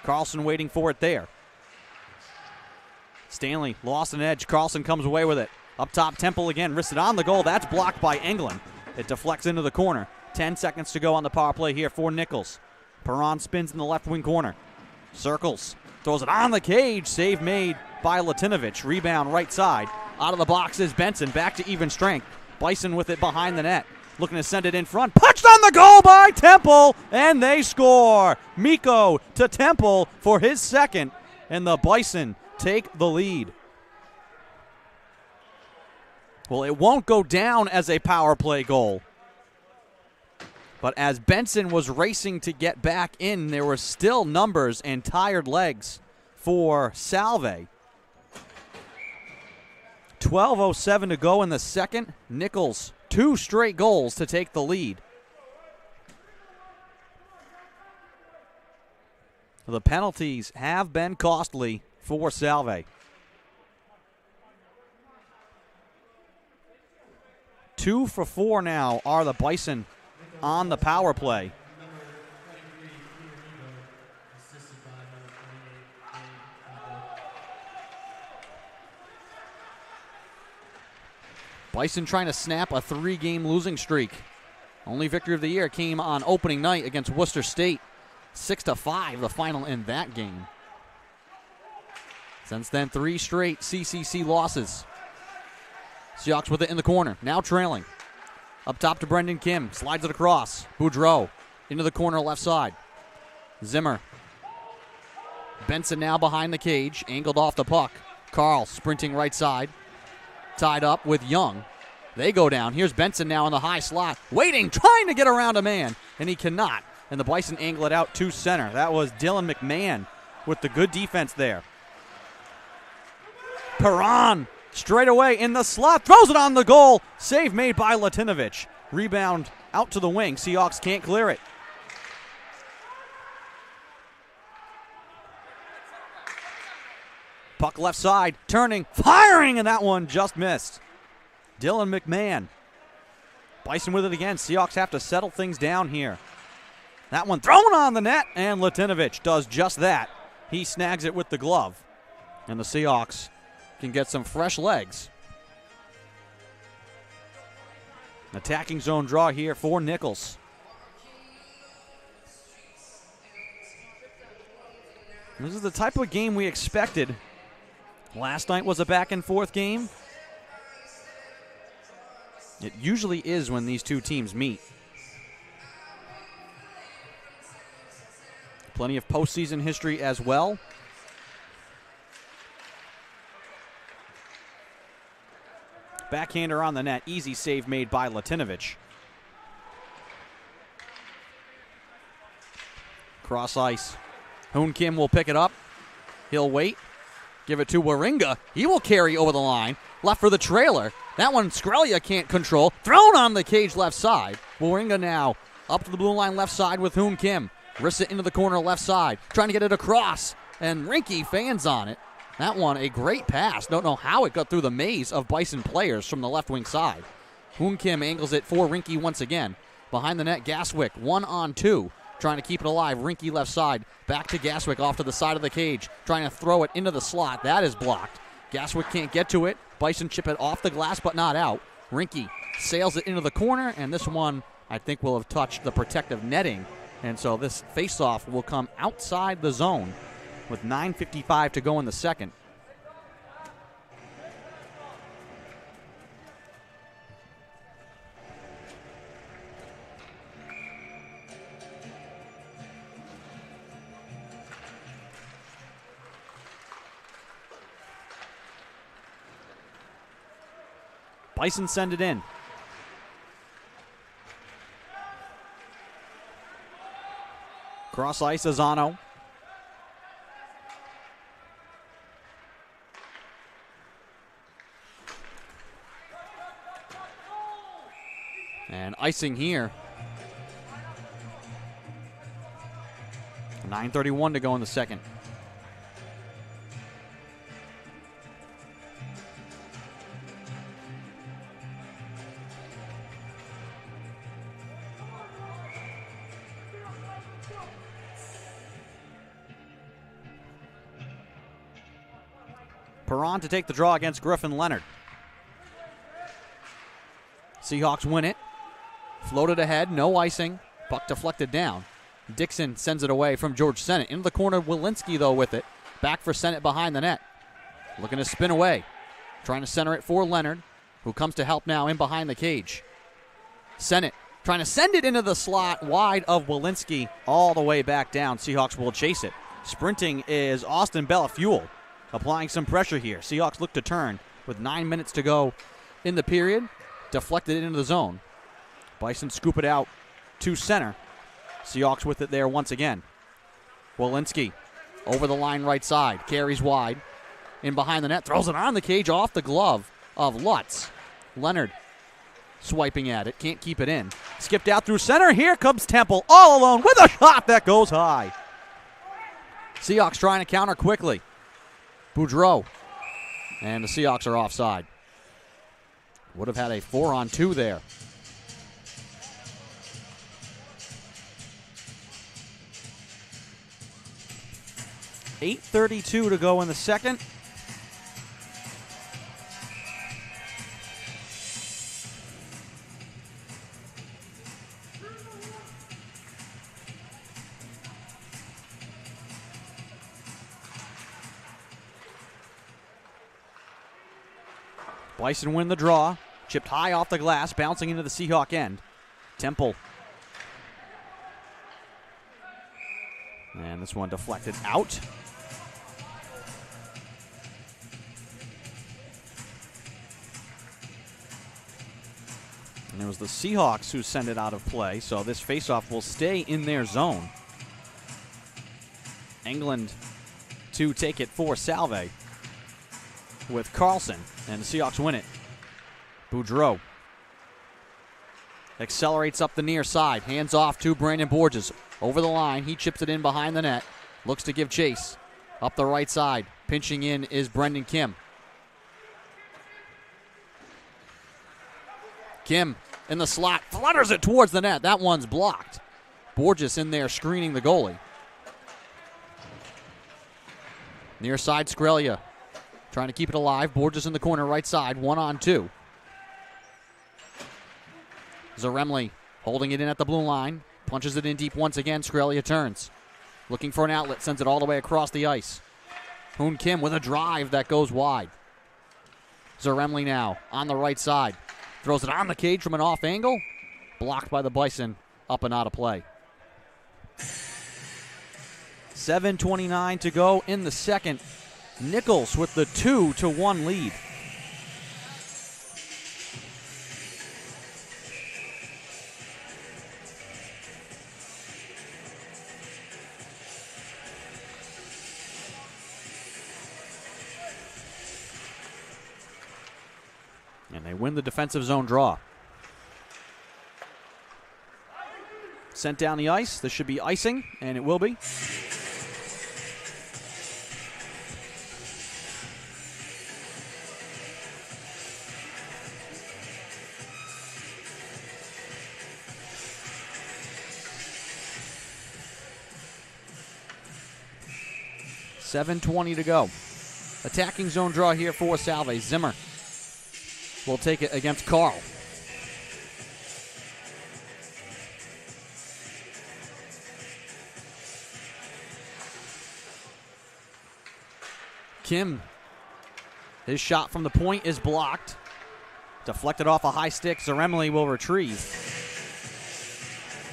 Carlson waiting for it there. Stanley lost an edge. Carlson comes away with it. Up top, Temple again, wristed on the goal. That's blocked by Englund. It deflects into the corner. 10 seconds to go on the power play here for Nichols. Perron spins in the left wing corner. Circles. Throws it on the cage. Save made by Latinovich. Rebound right side. Out of the box is Benson. Back to even strength. Bison with it behind the net. Looking to send it in front. Punched on the goal by Temple. And they score. Miko to Temple for his second. And the Bison take the lead. Well, it won't go down as a power play goal. But as Benson was racing to get back in, there were still numbers and tired legs for Salve. 12:07 to go in the second. Nichols, 2 straight goals to take the lead. The penalties have been costly for Salve. 2 for 4 now are the Bison on the power play. Bison trying to snap a 3-game losing streak. Only victory of the year came on opening night against Worcester State. 6-5, the final in that game. Since then, 3 straight CCC losses. Seahawks with it in the corner, now trailing. Up top to Brendan Kim, slides it across. Boudreau into the corner left side. Zimmer. Benson now behind the cage, angled off the puck. Carl sprinting right side. Tied up with Young. They go down. Here's Benson now in the high slot. Waiting, trying to get around a man, and he cannot. And the Bison angle it out to center. That was Dylan McMahon with the good defense there. Perron straight away in the slot. Throws it on the goal. Save made by Latinovich. Rebound out to the wing. Seahawks can't clear it. Puck left side. Turning. Firing. And that one just missed. Dylan McMahon. Bison with it again. Seahawks have to settle things down here. That one thrown on the net. And Latinovich does just that. He snags it with the glove. And the Seahawks can get some fresh legs. Attacking zone draw here for Nichols. This is the type of game we expected. Last night was a back-and-forth game. It usually is when these two teams meet. Plenty of postseason history as well. Backhander on the net. Easy save made by Latinovich. Cross ice. Hoon Kim will pick it up. He'll wait. Give it to Waringa. He will carry over the line. Left for the trailer. That one Skrelia can't control. Thrown on the cage left side. Waringa now up to the blue line left side with Hoon Kim. Wrists it into the corner left side. Trying to get it across. And Rinky fans on it. That one a great pass. Don't know how it got through the maze of Bison players from the left wing side. Hoon Kim angles it for Rinky once again. Behind the net, Gaswick 1-on-2. Trying to keep it alive. Rinky left side. Back to Gaswick off to the side of the cage. Trying to throw it into the slot. That is blocked. Gaswick can't get to it. Bison chip it off the glass but not out. Rinky sails it into the corner, and this one I think will have touched the protective netting. And so this faceoff will come outside the zone with 9:55 to go in the second. Bison send it in. Cross ice, Azano. And icing here. 9:31 to go in the second. Perron to take the draw against Griffin Leonard. Seahawks win it. Floated ahead, no icing. Puck deflected down. Dixon sends it away from George Sennett. Into the corner, Walensky, though, with it. Back for Sennett behind the net. Looking to spin away. Trying to center it for Leonard, who comes to help now in behind the cage. Sennett trying to send it into the slot wide of Walensky all the way back down. Seahawks will chase it. Sprinting is Austin Bellafuel. Applying some pressure here. Seahawks look to turn with 9 minutes to go in the period. Deflected into the zone. Bison scoop it out to center. Seahawks with it there once again. Walensky over the line right side. Carries wide. In behind the net. Throws it on the cage off the glove of Lutz. Leonard swiping at it. Can't keep it in. Skipped out through center. Here comes Temple all alone with a shot that goes high. Seahawks trying to counter quickly. Boudreau. And the Seahawks are offside. Would have had a 4-on-2 there. $8:32 to go in the second. Bison win the draw. Chipped high off the glass, bouncing into the Seahawk end. Temple. And this one deflected out. And it was the Seahawks who sent it out of play, so this faceoff will stay in their zone. England to take it for Salve with Carlson, and the Seahawks win it. Boudreau accelerates up the near side, hands off to Brandon Borges. Over the line, he chips it in behind the net, looks to give chase. Up the right side, pinching in is Brendan Kim. Kim in the slot, flutters it towards the net. That one's blocked. Borges in there screening the goalie. Near side, Skrelia trying to keep it alive. Borges in the corner, right side, 1-on-2. Zaremli holding it in at the blue line. Punches it in deep once again. Skrelia turns. Looking for an outlet, sends it all the way across the ice. Hoon Kim with a drive that goes wide. Zaremli now on the right side. Throws it on the cage from an off angle. Blocked by the Bison, up and out of play. 7:29 to go in the second. Nichols with the 2-1 lead. And they win the defensive zone draw. Sent down the ice. This should be icing, and it will be. .7:20 to go. Attacking zone draw here for Salve. Zimmer will take it against Carl. Kim, his shot from the point is blocked. Deflected off a high stick. Zaremli will retrieve.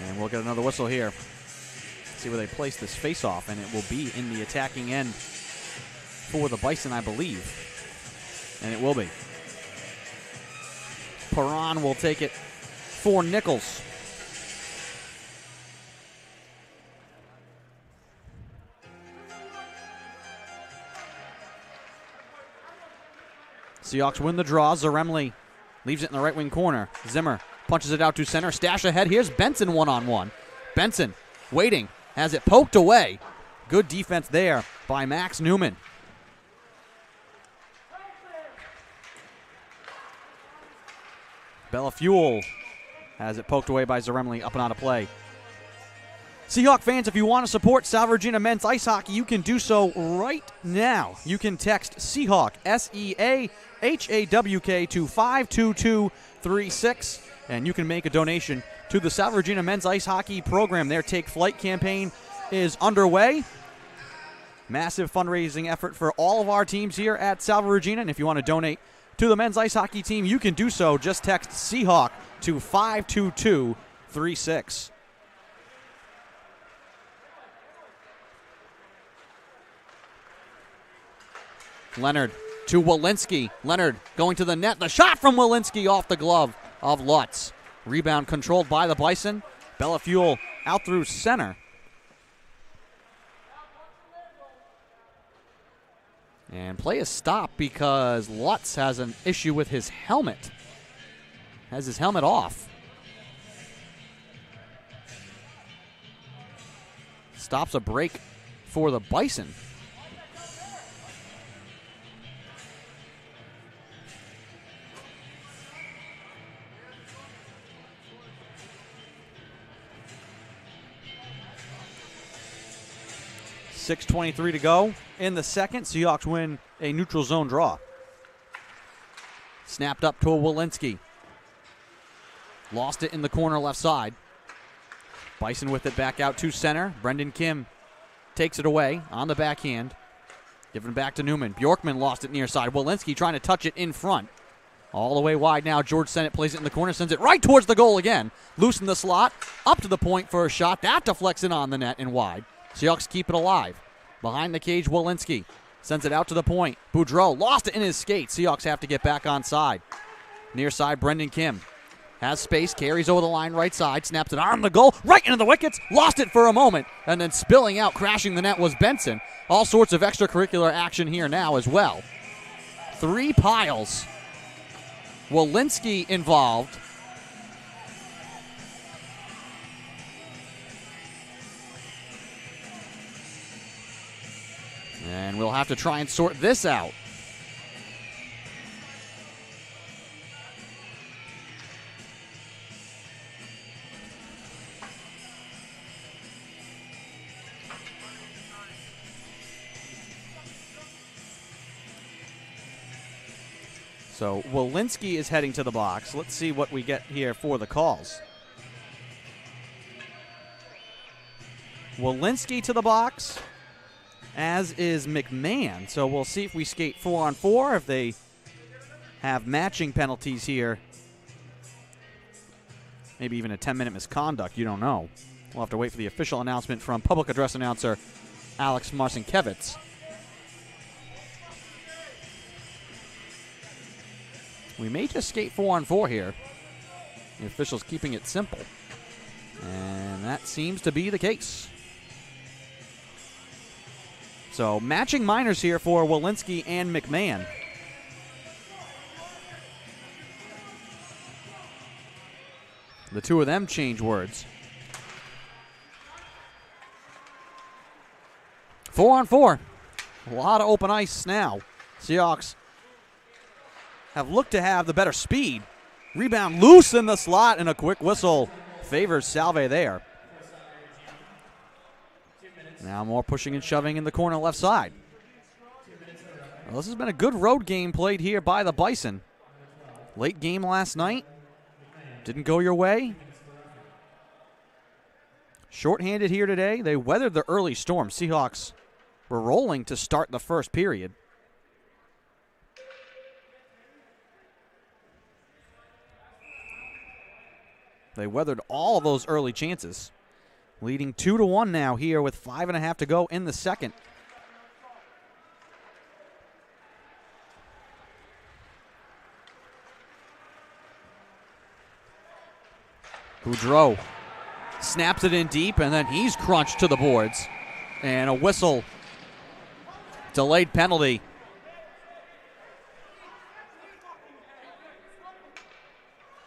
And we'll get another whistle here. See where they place this face-off, and it will be in the attacking end for the Bison, I believe. And it will be. Perron will take it for Nichols. Seahawks win the draw. Zaremli leaves it in the right wing corner. Zimmer punches it out to center. Stash ahead. Here's Benson one-on-one. Benson waiting. Has it poked away. Good defense there by Max Newman. Bellafuel has it poked away by Zaremli, up and out of play. Seahawk fans, if you want to support Salve Regina men's ice hockey, you can do so right now. You can text Seahawk, SEAHAWK, to 52236, and you can make a donation to the Salve Regina men's ice hockey program. Their Take Flight campaign is underway. Massive fundraising effort for all of our teams here at Salve Regina, and if you want to donate to the men's ice hockey team, you can do so. Just text Seahawk to 52236. Leonard to Walensky. Leonard going to the net. The shot from Walensky off the glove of Lutz. Rebound controlled by the Bison. Bellafuel out through center. And play is stopped because Lutz has an issue with his helmet. Has his helmet off. Stops a break for the Bison. .6:23 to go in the second. Seahawks win a neutral zone draw. Snapped up to Walensky. Lost it in the corner left side. Bison with it back out to center. Brendan Kim takes it away on the backhand. Giving back to Newman. Bjorkman lost it near side. Walensky trying to touch it in front. All the way wide now. George Sennett plays it in the corner. Sends it right towards the goal again. Loose in the slot. Up to the point for a shot. That deflects in on the net and wide. Seahawks keep it alive. Behind the cage, Walensky sends it out to the point. Boudreau lost it in his skate. Seahawks have to get back on side. Near side, Brendan Kim has space, carries over the line right side, snaps it on the goal, right into the wickets, lost it for a moment, and then spilling out, crashing the net was Benson. All sorts of extracurricular action here now as well. 3 piles. Walensky involved. And we'll have to try and sort this out. So Walensky is heading to the box. Let's see what we get here for the calls. Walensky to the box, as is McMahon. So we'll see if we skate 4-on-4, if they have matching penalties here. Maybe even a 10-minute misconduct. You don't know. We'll have to wait for the official announcement from public address announcer Alex Marcinkiewicz. We may just skate 4-on-4 here. The official's keeping it simple. And that seems to be the case. So matching minors here for Walensky and McMahon. The two of them change words. 4-on-4. A lot of open ice now. Seahawks have looked to have the better speed. Rebound loose in the slot, and a quick whistle favors Salve there. Now more pushing and shoving in the corner left side. Well, this has been a good road game played here by the Bison. Late game last night. Didn't go your way. Shorthanded here today. They weathered the early storm. Seahawks were rolling to start the first period. They weathered all of those early chances. Leading 2-1 now here with 5.5 to go in the second. Boudreau snaps it in deep, and then he's crunched to the boards. And a whistle. Delayed penalty.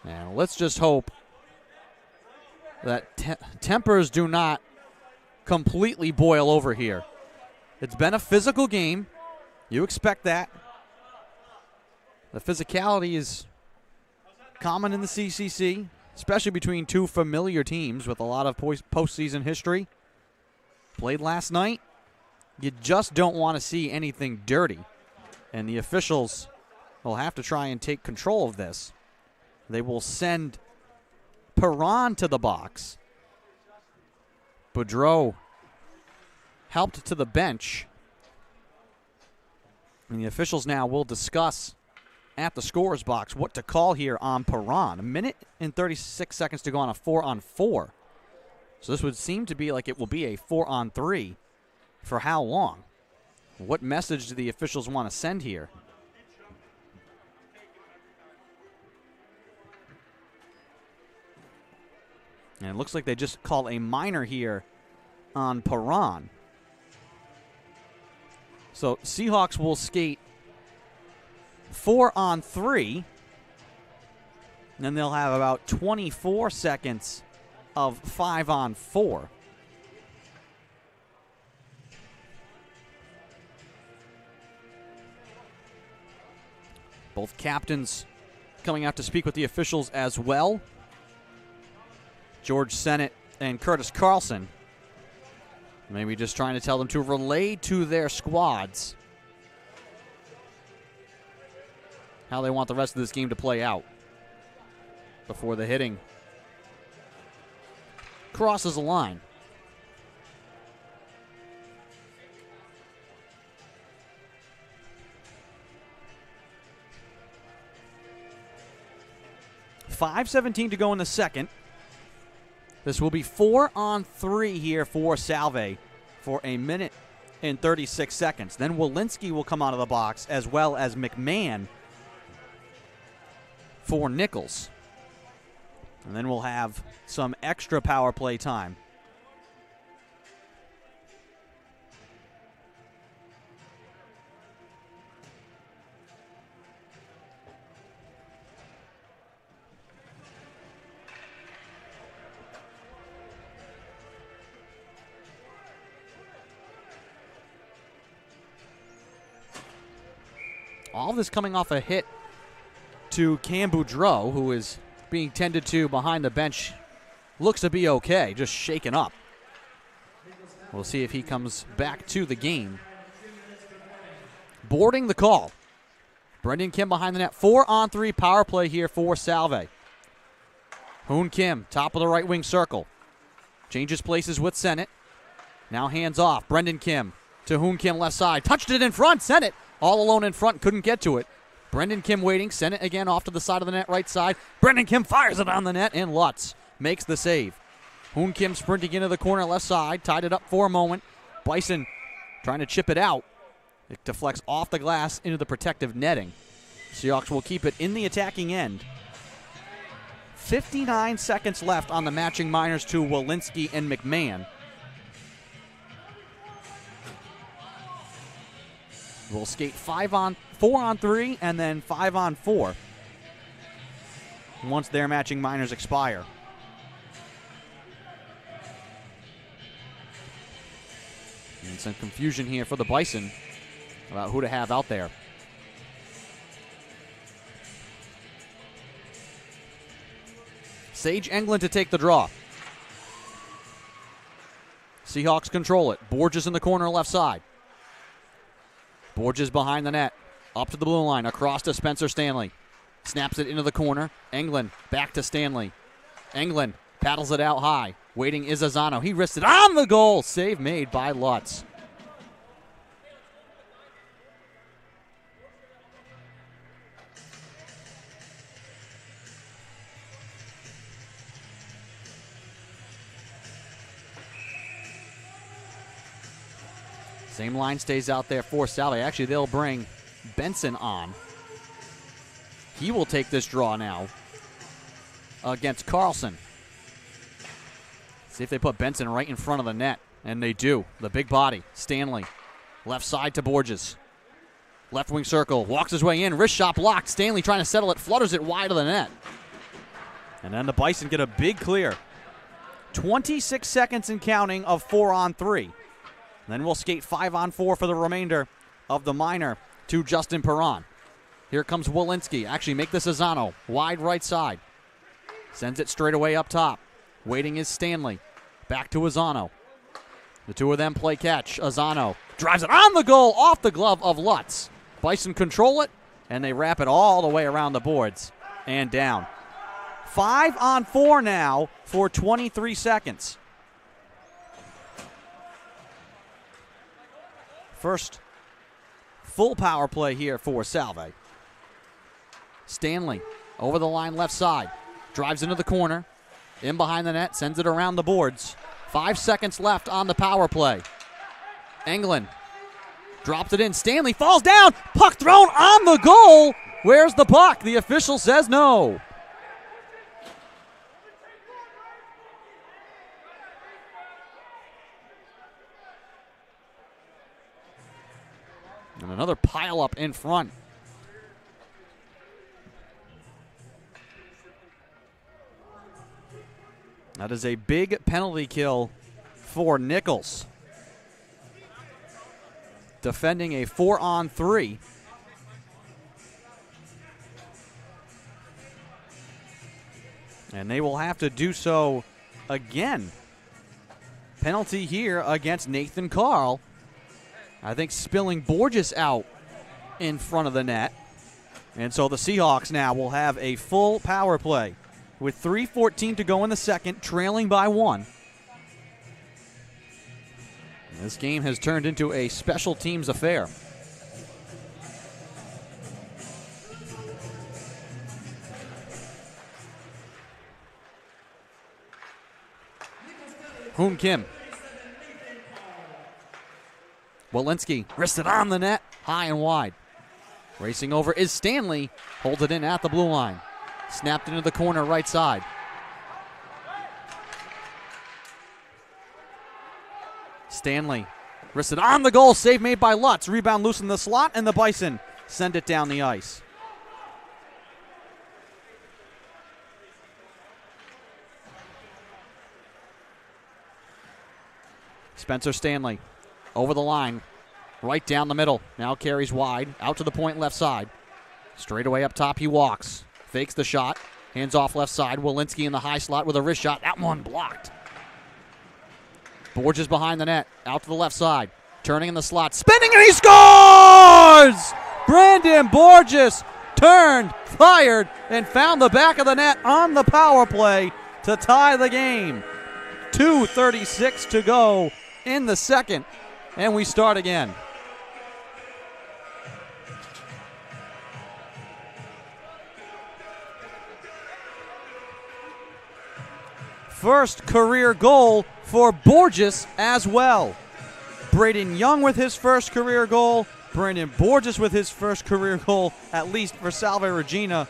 And let's just hope that tempers do not completely boil over here. It's been a physical game. You expect that. The physicality is common in the CCC, especially between two familiar teams with a lot of postseason history. Played last night. You just don't want to see anything dirty. And the officials will have to try and take control of this. They will send Perron to the box. Boudreau helped to the bench. And the officials now will discuss at the scorer's box what to call here on Perron. 1 minute and 36 seconds to go on a 4-on-4. So this would seem to be like it will be a 4-on-3. For how long? What message do the officials want to send here? And it looks like they just call a minor here on Perron. So Seahawks will skate 4-on-3. And then they'll have about 24 seconds of 5-on-4. Both captains coming out to speak with the officials as well. George Sennett and Curtis Carlson. Maybe just trying to tell them to relay to their squads how they want the rest of this game to play out before the hitting crosses the line. .5:17 to go in the second. This will be 4-on-3 here for Salve for 1 minute and 36 seconds. Then Walensky will come out of the box, as well as McMahon for Nichols. And then we'll have some extra power play time. All this coming off a hit to Cam Boudreau, who is being tended to behind the bench. Looks to be okay, just shaken up. We'll see if he comes back to the game. Boarding the call. Brendan Kim behind the net. 4-on-3 power play here for Salve. Hoon Kim, top of the right wing circle. Changes places with Sennett. Now hands off. Brendan Kim to Hoon Kim left side. Touched it in front. Sennett all alone in front. Couldn't get to it. Brendan Kim waiting. Sennett again off to the side of the net right side. Brendan Kim fires it on the net, and Lutz makes the save. Hoon Kim sprinting into the corner left side. Tied it up for a moment. Bison trying to chip it out. It deflects off the glass into the protective netting. Seahawks will keep it in the attacking end. 59 seconds left on the matching minors to Walensky and McMahon. We'll skate 4-on-3 and then 5-on-4 once their matching minors expire. And some confusion here for the Bison about who to have out there. Sage Englund to take the draw. Seahawks control it. Borges in the corner left side. Borges behind the net. Up to the blue line. Across to Spencer Stanley. Snaps it into the corner. Englund back to Stanley. Englund paddles it out high. Waiting is Azano. He wristed on the goal. Save made by Lutz. Same line stays out there for Salve. Actually, they'll bring Benson on. He will take this draw now against Carlson. See if they put Benson right in front of the net. And they do. The big body. Stanley. Left side to Borges. Left wing circle. Walks his way in. Wrist shot blocked. Stanley trying to settle it. Flutters it wide of the net. And then the Bison get a big clear. 26 seconds and counting of 4-on-3. Then we'll skate 5-on-4 for the remainder of the minor to Justin Perron. Here comes Walensky. Actually, make this Azano. Wide right side. Sends it straight away up top. Waiting is Stanley. Back to Azano. The two of them play catch. Azano drives it on the goal off the glove of Lutz. Bison control it, and they wrap it all the way around the boards and down. 5-on-4 now for 23 seconds. First full power play here for Salve. Stanley over the line left side. Drives into the corner. In behind the net. Sends it around the boards. 5 seconds left on the power play. Englund dropped it in. Stanley falls down. Puck thrown on the goal. Where's the puck? The official says no. And another pile up in front. That is a big penalty kill for Nichols. Defending a 4-on-3. And they will have to do so again. Penalty here against Nathan Carl. I think spilling Borges out in front of the net. And so the Seahawks now will have a full power play with 3:14 to go in the second, trailing by 1. This game has turned into a special teams affair. Hoon Kim. Walensky wristed on the net, high and wide. Racing over is Stanley. Holds it in at the blue line. Snapped into the corner right side. Stanley wristed on the goal. Save made by Lutz. Rebound loose in the slot, and the Bison send it down the ice. Spencer Stanley over the line, right down the middle. Now carries wide, out to the point left side. Straight away up top he walks. Fakes the shot, hands off left side. Walensky in the high slot with a wrist shot. That one blocked. Borges behind the net, out to the left side. Turning in the slot, spinning, and he scores! Brandon Borges turned, fired, and found the back of the net on the power play to tie the game. 2:36 to go in the second, and we start again. First career goal for Borges as well. Braden Young with his first career goal. Brandon Borges with his first career goal, at least for Salve Regina.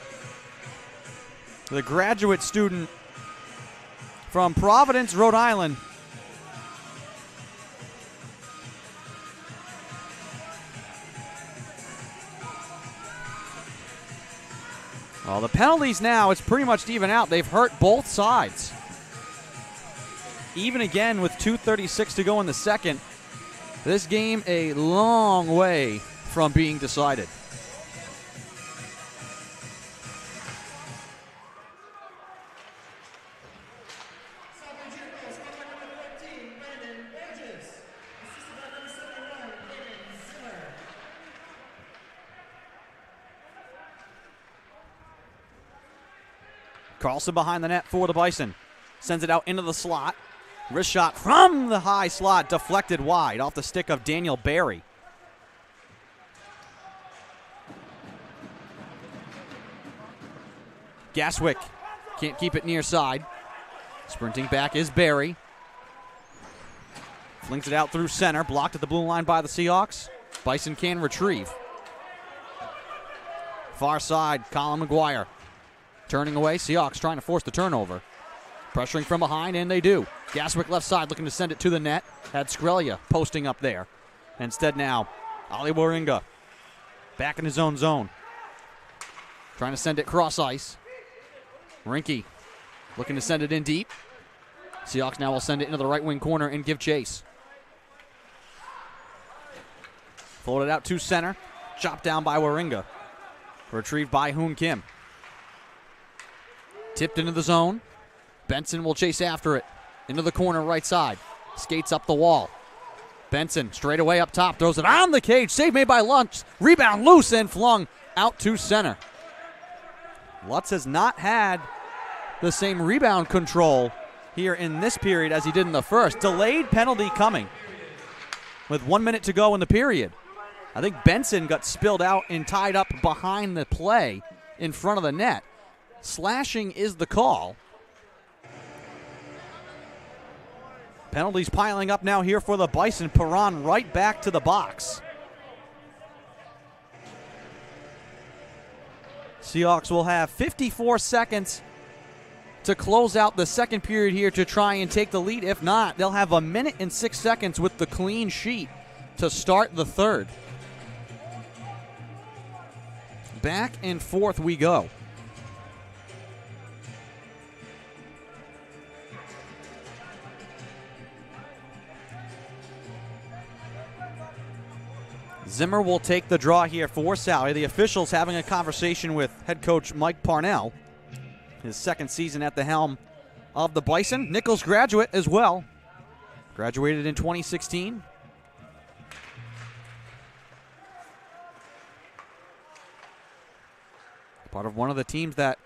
The graduate student from Providence, Rhode Island. Well, the penalties now, it's pretty much even out. They've hurt both sides. Even again with 2:36 to go in the second. This game a long way from being decided. Salve Regina, quarterback number 14, Brandon Burgess. Assisted by number 71, Aiden Zimmer. Carlson behind the net for the Bison. Sends it out into the slot. Wrist shot from the high slot, deflected wide off the stick of Daniel Barry. Gaswick can't keep it near side. Sprinting back is Barry. Flings it out through center, blocked at the blue line by the Seahawks. Bison can retrieve. Far side, Colin McGuire. Turning away, Seahawks trying to force the turnover. Pressuring from behind, and they do. Gaswick left side looking to send it to the net. Had Skrelia posting up there. Instead now, Ali Waringa back in his own zone. Trying to send it cross ice. Rinke looking to send it in deep. Seahawks now will send it into the right wing corner and give chase. Floated out to center. Chopped down by Waringa. Retrieved by Hoon Kim. Tipped into the zone. Benson will chase after it. Into the corner right side. Skates up the wall. Benson straight away up top. Throws it on the cage. Save made by Lutz. Rebound loose and flung out to center. Lutz has not had the same rebound control here in this period as he did in the first. Delayed penalty coming with 1 minute to go in the period. I think Benson got spilled out and tied up behind the play in front of the net. Slashing is the call. Penalties piling up now here for the Bison. Perron right back to the box. Seahawks will have 54 seconds to close out the second period here to try and take the lead. If not, they'll have 1 minute and 6 seconds with the clean sheet to start the third. Back and forth we go. Zimmer will take the draw here for Salve. The officials having a conversation with head coach Mike Parnell. His second season at the helm of the Bison. Nichols graduate as well. Graduated in 2016. Part of one of the teams that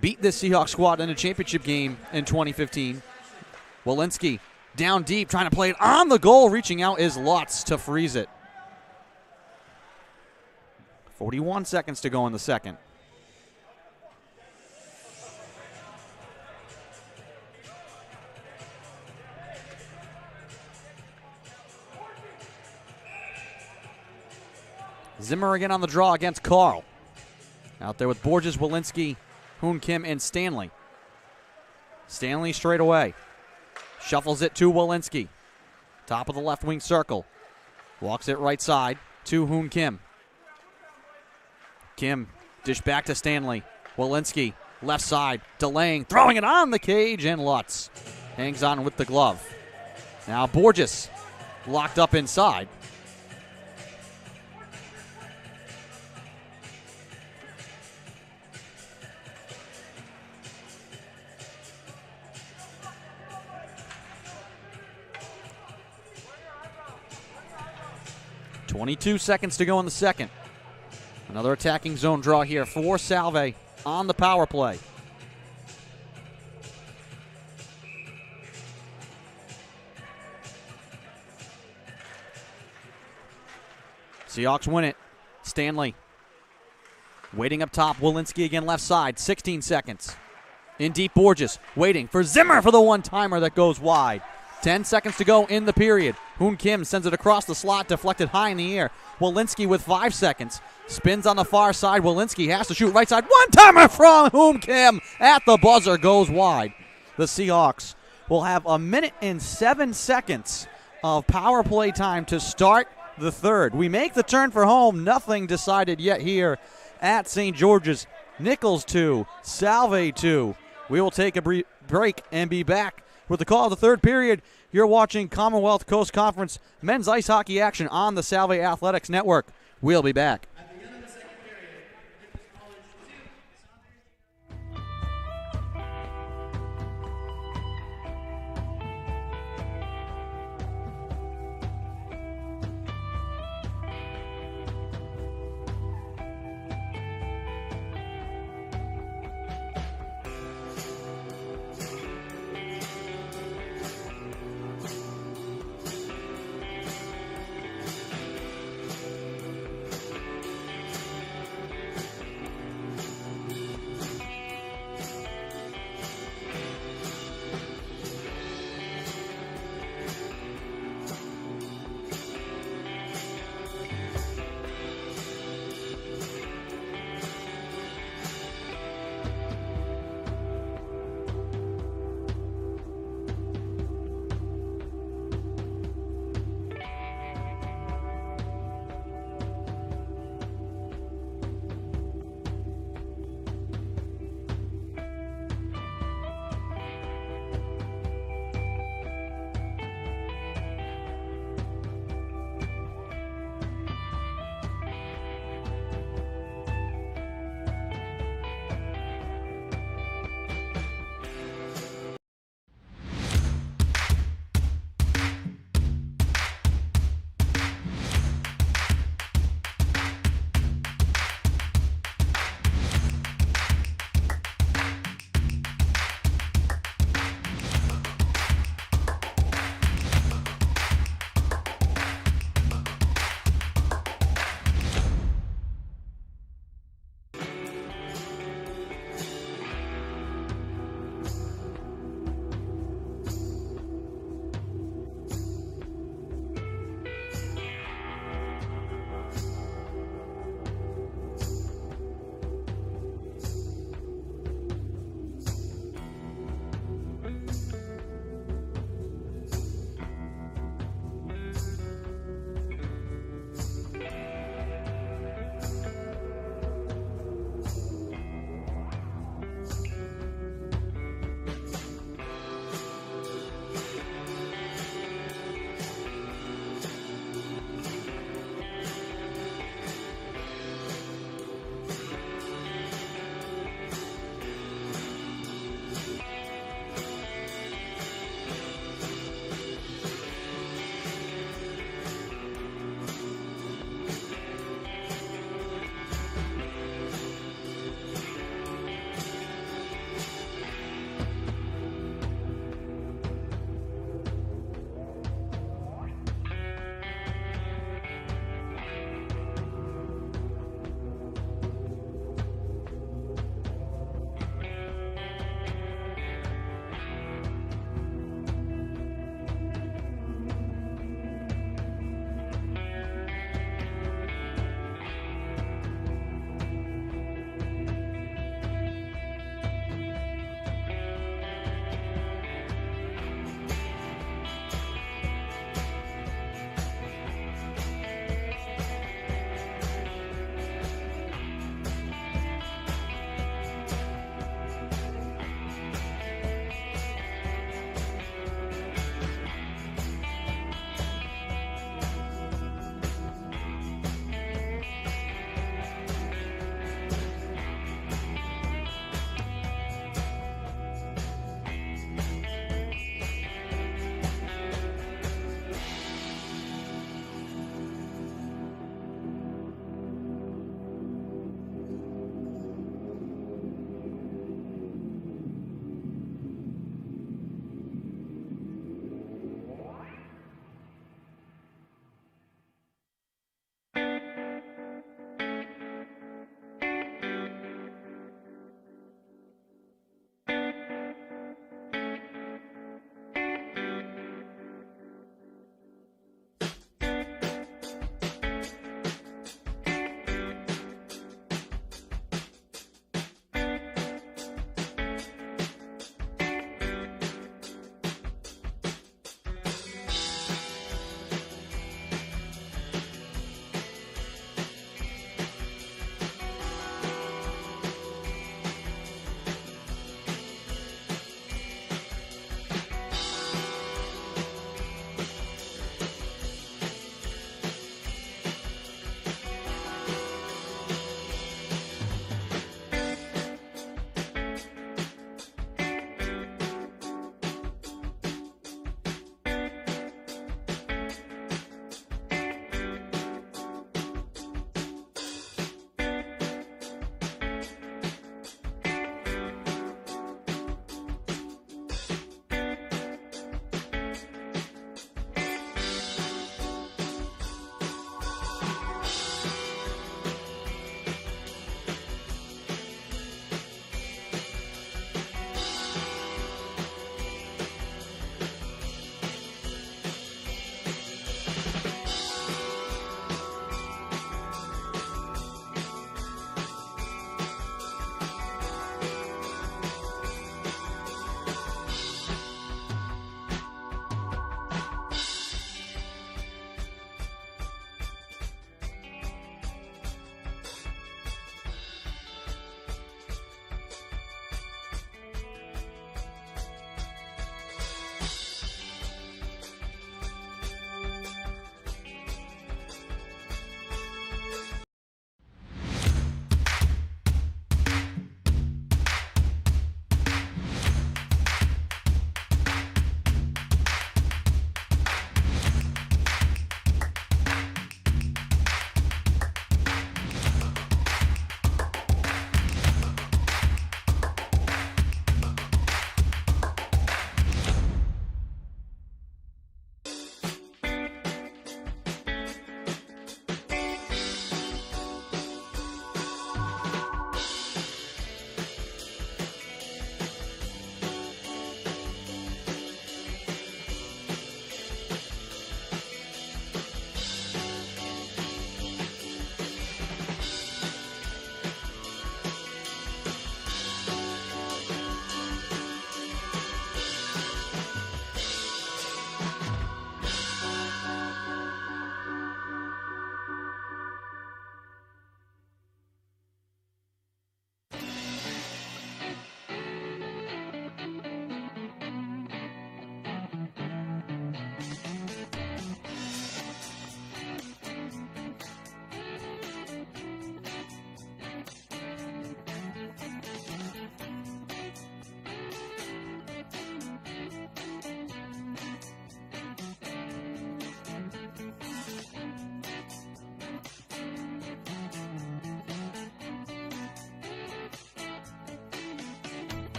beat this Seahawks squad in a championship game in 2015. Walensky down deep, trying to play it on the goal. Reaching out is Lutz to freeze it. 41 seconds to go in the second. Zimmer again on the draw against Carl. Out there with Borges, Walensky, Hoon Kim, and Stanley. Stanley straight away. Shuffles it to Walensky. Top of the left wing circle. Walks it right side to Hoon Kim. Kim, dish back to Stanley. Walensky, left side, delaying, throwing it on the cage, and Lutz hangs on with the glove. Now Borges, locked up inside. .22 seconds to go in the second. Another attacking zone draw here for Salve on the power play. Seahawks win it. Stanley waiting up top. Walensky again left side. 16 seconds. In deep, Borges waiting for Zimmer for the one-timer that goes wide. 10 seconds to go in the period. Hoon Kim sends it across the slot, deflected high in the air. Walensky with 5 seconds. Spins on the far side. Walensky has to shoot right side. One-timer from Hoon Kim at the buzzer, goes wide. The Seahawks will have 1 minute and 7 seconds of power play time to start the third. We make the turn for home. Nothing decided yet here at St. George's. Nichols 2, Salve 2. We will take a break and be back with the call of the third period You're watching Commonwealth Coast Conference men's ice hockey action on the Salve Athletics Network. We'll be back. At the end of the second period, Nichols College 2,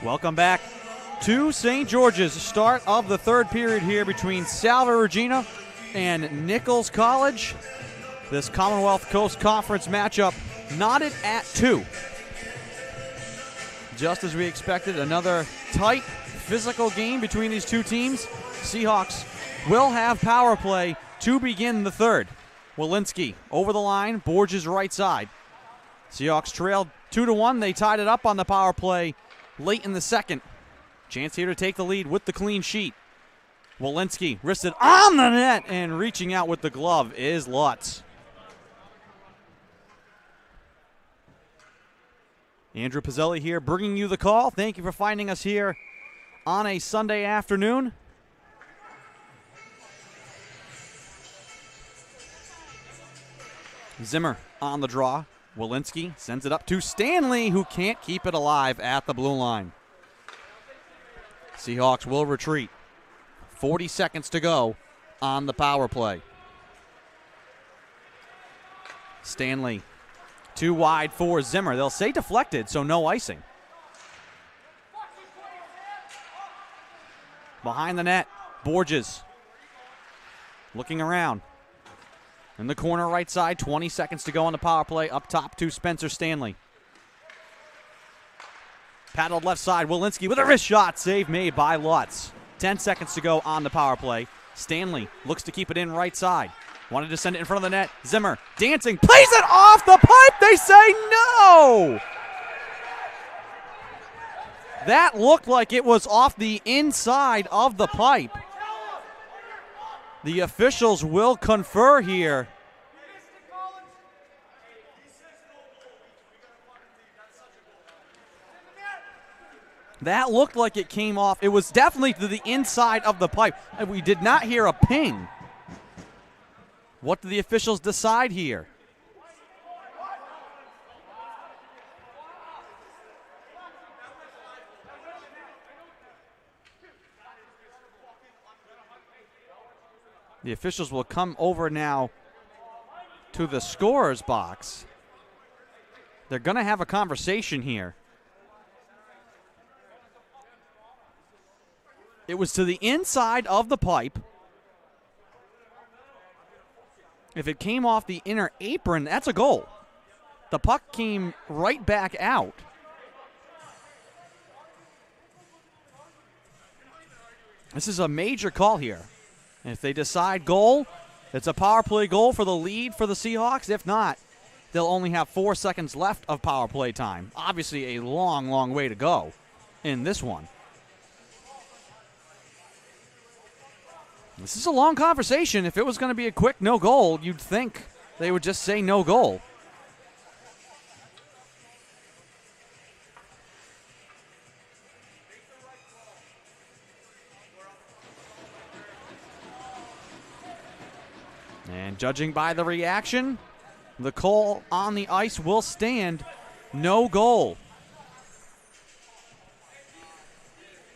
Welcome back to St. George's. Start of the third period here between Salve Regina and Nichols College. This Commonwealth Coast Conference matchup knotted at 2. Just as we expected, another tight, physical game between these two teams. Seahawks will have power play to begin the third. Walensky over the line, Borges right side. Seahawks trailed 2-1. They tied it up on the power play late in the second. Chance here to take the lead with the clean sheet. Walensky wristed on the net, and reaching out with the glove is Lutz. Andrew Pizzelli here bringing you the call. Thank you for finding us here on a Sunday afternoon. Zimmer on the draw. Walensky sends it up to Stanley, who can't keep it alive at the blue line. Seahawks will retreat. 40 seconds to go on the power play. Stanley too wide for Zimmer. They'll say deflected, so no icing. Behind the net, Borges looking around. In the corner right side, 20 seconds to go on the power play. Up top to Spencer Stanley. Paddled left side, Walensky with a wrist shot. Save made by Lutz. 10 seconds to go on the power play. Stanley looks to keep it in right side. Wanted to send it in front of the net. Zimmer dancing, plays it off the pipe. They say no. That looked like it was off the inside of the pipe. The officials will confer here. That looked like it came off. It was definitely to the inside of the pipe. And we did not hear a ping. What do the officials decide here? The officials will come over now to the scorer's box. They're going to have a conversation here. It was to the inside of the pipe. If it came off the inner apron, that's a goal. The puck came right back out. This is a major call here. If they decide goal, it's a power play goal for the lead for the Seahawks. If not, they'll only have 4 seconds left of power play time. Obviously a long, long way to go in this one. This is a long conversation. If it was going to be a quick no goal, you'd think they would just say no goal. And judging by the reaction, the call on the ice will stand. No goal.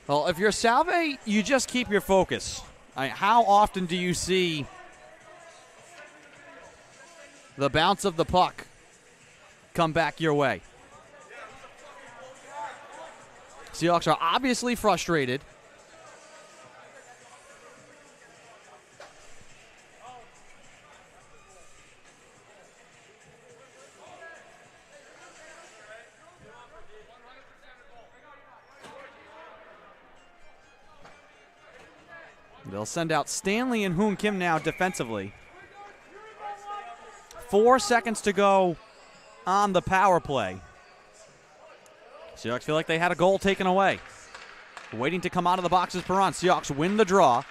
Well, if you're Salve, you just keep your focus. How often do you see the bounce of the puck come back your way? Seahawks are obviously frustrated. They'll send out Stanley and Hoon Kim now defensively. 4 seconds to go on the power play. Seahawks feel like they had a goal taken away. Waiting to come out of the box is Perron. Seahawks win the draw.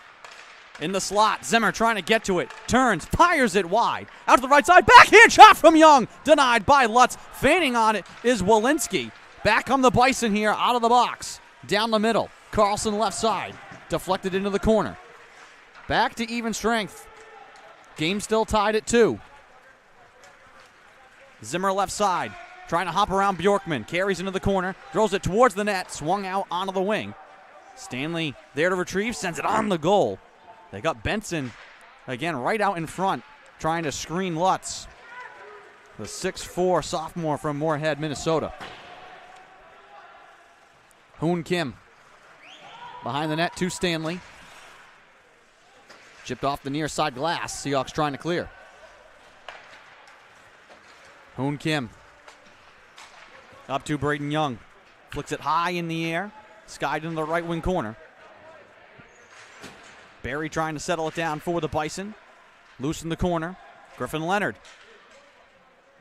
In the slot, Zimmer trying to get to it. Turns, fires it wide. Out to the right side, backhand shot from Young. Denied by Lutz. Fanning on it is Walensky. Back on the Bison here, out of the box. Down the middle, Carlson left side. Deflected into the corner. Back to even strength. Game still tied at 2. Zimmer left side. Trying to hop around Bjorkman. Carries into the corner. Throws it towards the net. Swung out onto the wing. Stanley there to retrieve. Sends it on the goal. They got Benson, again, right out in front. Trying to screen Lutz. The 6'4" sophomore from Moorhead, Minnesota. Hoon Kim. Behind the net to Stanley. Chipped off the near side glass. Seahawks trying to clear. Hoon Kim. Up to Braden Young. Flicks it high in the air. Skied into the right wing corner. Barry trying to settle it down for the Bison. Loose in the corner. Griffin Leonard.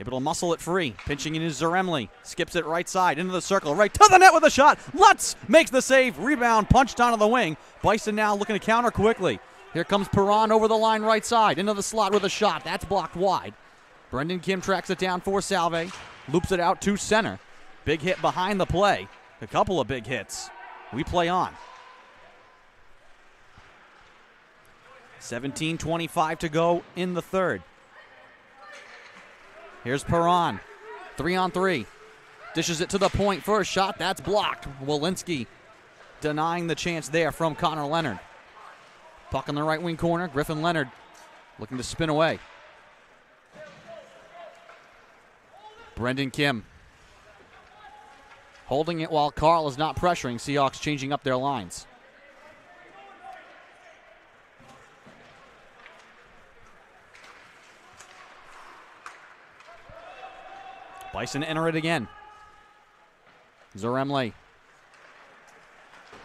Able to muscle it free. Pinching in his Zaremli. Skips it right side into the circle. Right to the net with a shot. Lutz makes the save. Rebound punched onto the wing. Bison now looking to counter quickly. Here comes Perron over the line right side. Into the slot with a shot. That's blocked wide. Brendan Kim tracks it down for Salve. Loops it out to center. Big hit behind the play. A couple of big hits. We play on. 17:25 to go in the third. Here's Perron. 3-on-3. Dishes it to the point for a shot. That's blocked. Walensky denying the chance there from Connor Leonard. Puck in the right wing corner. Griffin Leonard looking to spin away. Brendan Kim holding it while Carl is not pressuring. Seahawks changing up their lines. Bison enter it again. Zaremli.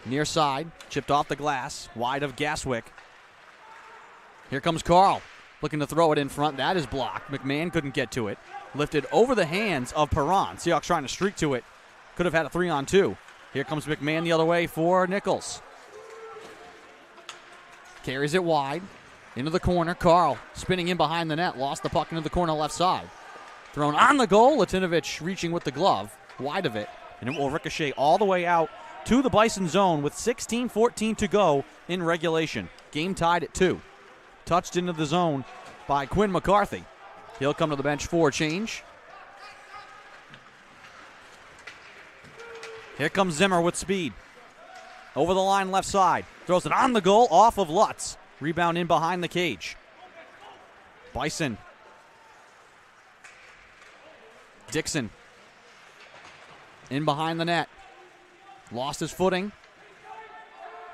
Near side. Chipped off the glass. Wide of Gaswick. Here comes Carl. Looking to throw it in front. That is blocked. McMahon couldn't get to it. Lifted over the hands of Perron. Seahawks trying to streak to it. Could have had a 3-on-2. Here comes McMahon the other way for Nichols. Carries it wide. Into the corner. Carl spinning in behind the net. Lost the puck into the corner left side. Thrown on the goal. Latinovich reaching with the glove. Wide of it. And it will ricochet all the way out to the Bison zone with 16:14 to go in regulation. Game tied at 2. Touched into the zone by Quinn McCarthy. He'll come to the bench for a change. Here comes Zimmer with speed. Over the line left side. Throws it on the goal off of Lutz. Rebound in behind the cage. Bison. Dixon. In behind the net. Lost his footing.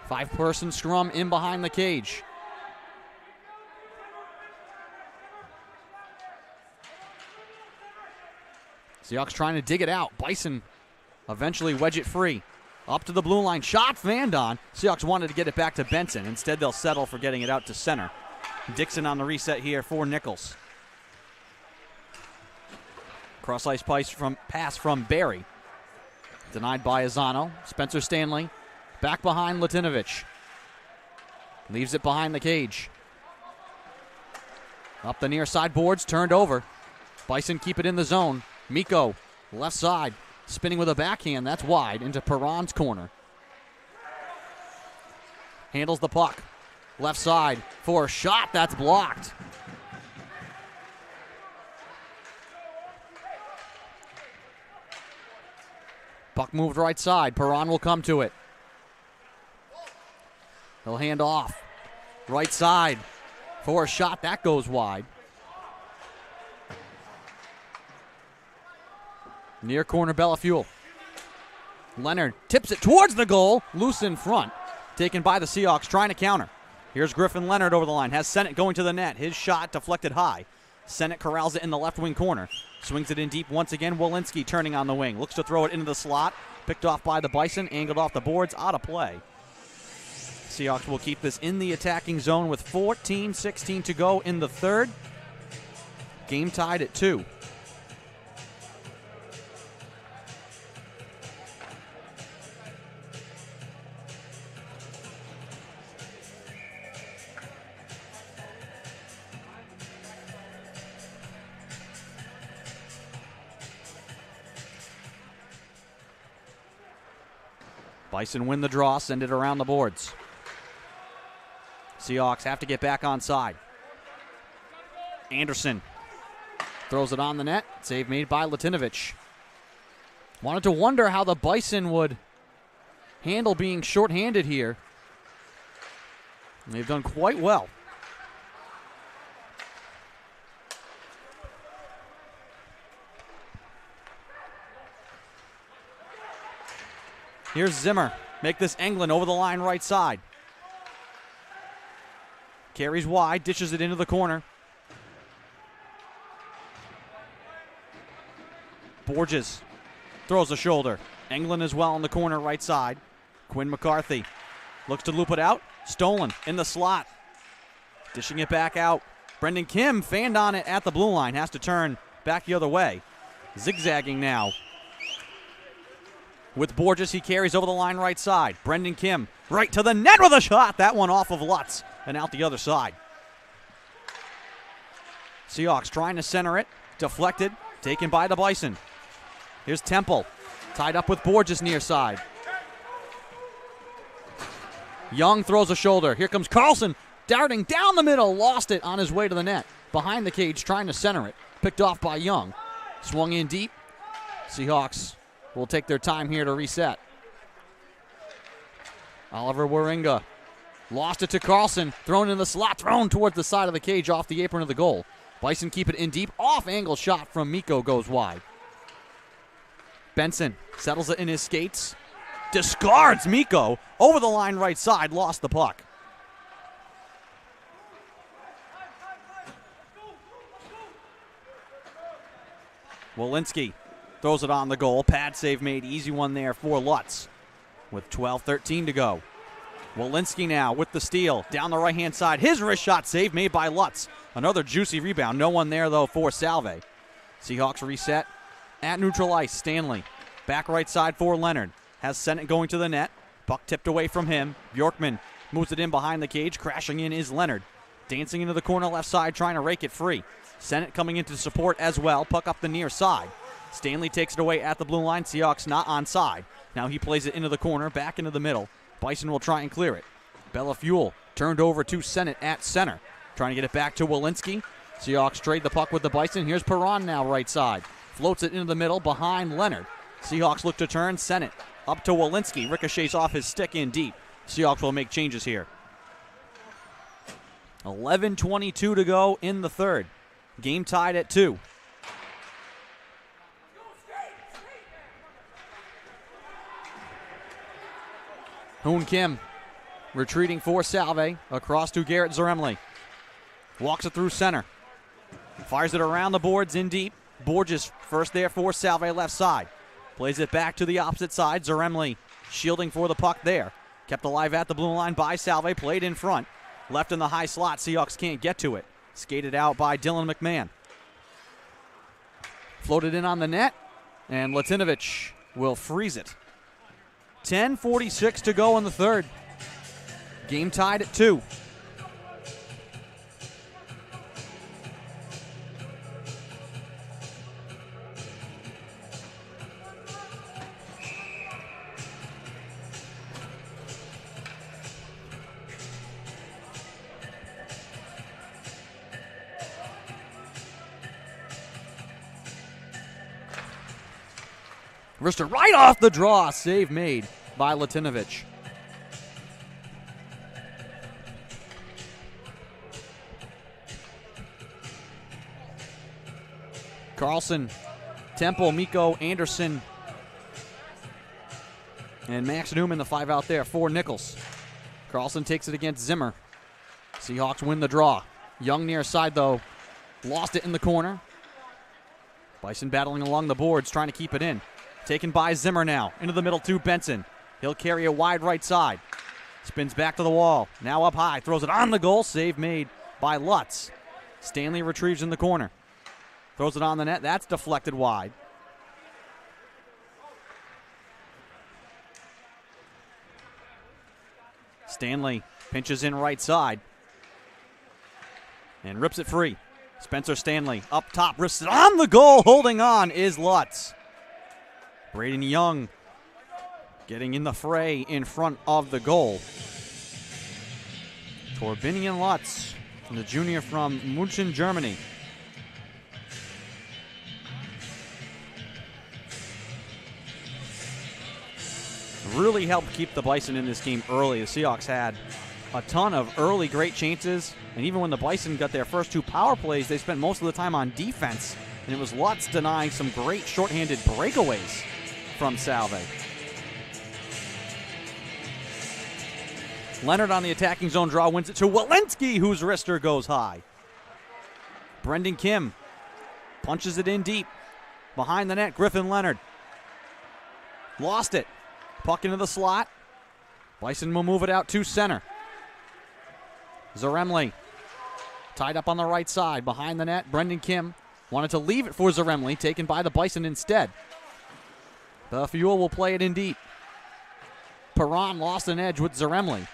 5-person scrum in behind the cage. Seahawks trying to dig it out. Bison eventually wedge it free. Up to the blue line. Shot Vandon. Seahawks wanted to get it back to Benson. Instead, they'll settle for getting it out to center. Dixon on the reset here for Nichols. Cross-ice pass from Barry. Denied by Azano. Spencer Stanley. Back behind Latinovich. Leaves it behind the cage. Up the near side boards. Turned over. Bison keep it in the zone. Miko, left side. Spinning with a backhand. That's wide into Perron's corner. Handles the puck. Left side for a shot. That's blocked. Puck moved right side. Perron will come to it. He'll hand off. Right side for a shot. That goes wide. Near corner, Bellafuel. Leonard tips it towards the goal. Loose in front. Taken by the Seahawks, trying to counter. Here's Griffin Leonard over the line. Has Sennett going to the net. His shot deflected high. Sennett corrals it in the left wing corner. Swings it in deep once again. Walensky turning on the wing. Looks to throw it into the slot. Picked off by the Bison. Angled off the boards. Out of play. Seahawks will keep this in the attacking zone with 14:16 to go in the third. Game tied at 2. Bison win the draw, send it around the boards. Seahawks have to get back on side. Anderson throws it on the net. Save made by Latinovich. Wanted to wonder how the Bison would handle being shorthanded here. And they've done quite well. Here's Zimmer. Make this Englund over the line right side. Carries wide, dishes it into the corner. Borges throws a shoulder. Englund as well in the corner right side. Quinn McCarthy looks to loop it out. Stolen in the slot. Dishing it back out. Brendan Kim fanned on it at the blue line. Has to turn back the other way. Zigzagging now. With Borges, he carries over the line right side. Brendan Kim right to the net with a shot. That one off of Lutz and out the other side. Seahawks trying to center it. Deflected. Taken by the Bison. Here's Temple. Tied up with Borges near side. Young throws a shoulder. Here comes Carlson. Darting down the middle. Lost it on his way to the net. Behind the cage trying to center it. Picked off by Young. Swung in deep. Seahawks will take their time here to reset. Oliver Waringa lost it to Carlson. Thrown in the slot. Thrown towards the side of the cage off the apron of the goal. Bison keep it in deep. Off-angle shot from Mikko goes wide. Benson settles it in his skates. Discards Mikko. Over the line right side. Lost the puck. Walensky throws it on the goal. Pad save made. Easy one there for Lutz. With 12:13 to go. Walensky now with the steal. Down the right-hand side. His wrist shot save made by Lutz. Another juicy rebound. No one there, though, for Salve. Seahawks reset at neutral ice. Stanley back right side for Leonard. Has Sennett going to the net. Puck tipped away from him. Bjorkman moves it in behind the cage. Crashing in is Leonard. Dancing into the corner left side, trying to rake it free. Sennett coming into support as well. Puck up the near side. Stanley takes it away at the blue line. Seahawks not onside. Now he plays it into the corner, back into the middle. Bison will try and clear it. Bella Fuel turned over to Sennett at center. Trying to get it back to Walensky. Seahawks trade the puck with the Bison. Here's Perron now right side. Floats it into the middle behind Leonard. Seahawks look to turn. Sennett up to Walensky. Ricochets off his stick in deep. Seahawks will make changes here. 11:22 to go in the third. Game tied at 2. Hoon Kim retreating for Salve. Across to Garrett Zaremli. Walks it through center. Fires it around the boards in deep. Borges first there for Salve left side. Plays it back to the opposite side. Zaremli shielding for the puck there. Kept alive at the blue line by Salve. Played in front. Left in the high slot. Seahawks can't get to it. Skated out by Dylan McMahon. Floated in on the net. And Latinovich will freeze it. 10:46 to go in the third. Game tied at 2. Wrister right off the draw. Save made by Latinovich. Carlson, Temple, Mikko, Anderson, and Max Newman, the 5 out there for Nichols. Carlson takes it against Zimmer. Seahawks win the draw. Young near side, though, lost it in the corner. Bison battling along the boards, trying to keep it in. Taken by Zimmer now. Into the middle to Benson. He'll carry a wide right side. Spins back to the wall. Now up high. Throws it on the goal. Save made by Lutz. Stanley retrieves in the corner. Throws it on the net. That's deflected wide. Stanley pinches in right side. And rips it free. Spencer Stanley up top. Risks it on the goal. Holding on is Lutz. Braden Young getting in the fray in front of the goal. Torbinian Lutz, the junior from München, Germany. Really helped keep the Bison in this game early. The Seahawks had a ton of early great chances, and even when the Bison got their first 2 power plays, they spent most of the time on defense, and it was Lutz denying some great shorthanded breakaways from Salve. Leonard on the attacking zone draw wins it to Walensky, whose wrister goes high. Brendan Kim punches it in deep. Behind the net, Griffin Leonard. Lost it. Puck into the slot. Bison will move it out to center. Zaremli tied up on the right side. Behind the net, Brendan Kim wanted to leave it for Zaremli, taken by the Bison instead. Belfiul will play it in deep. Perron lost an edge with Zaremli.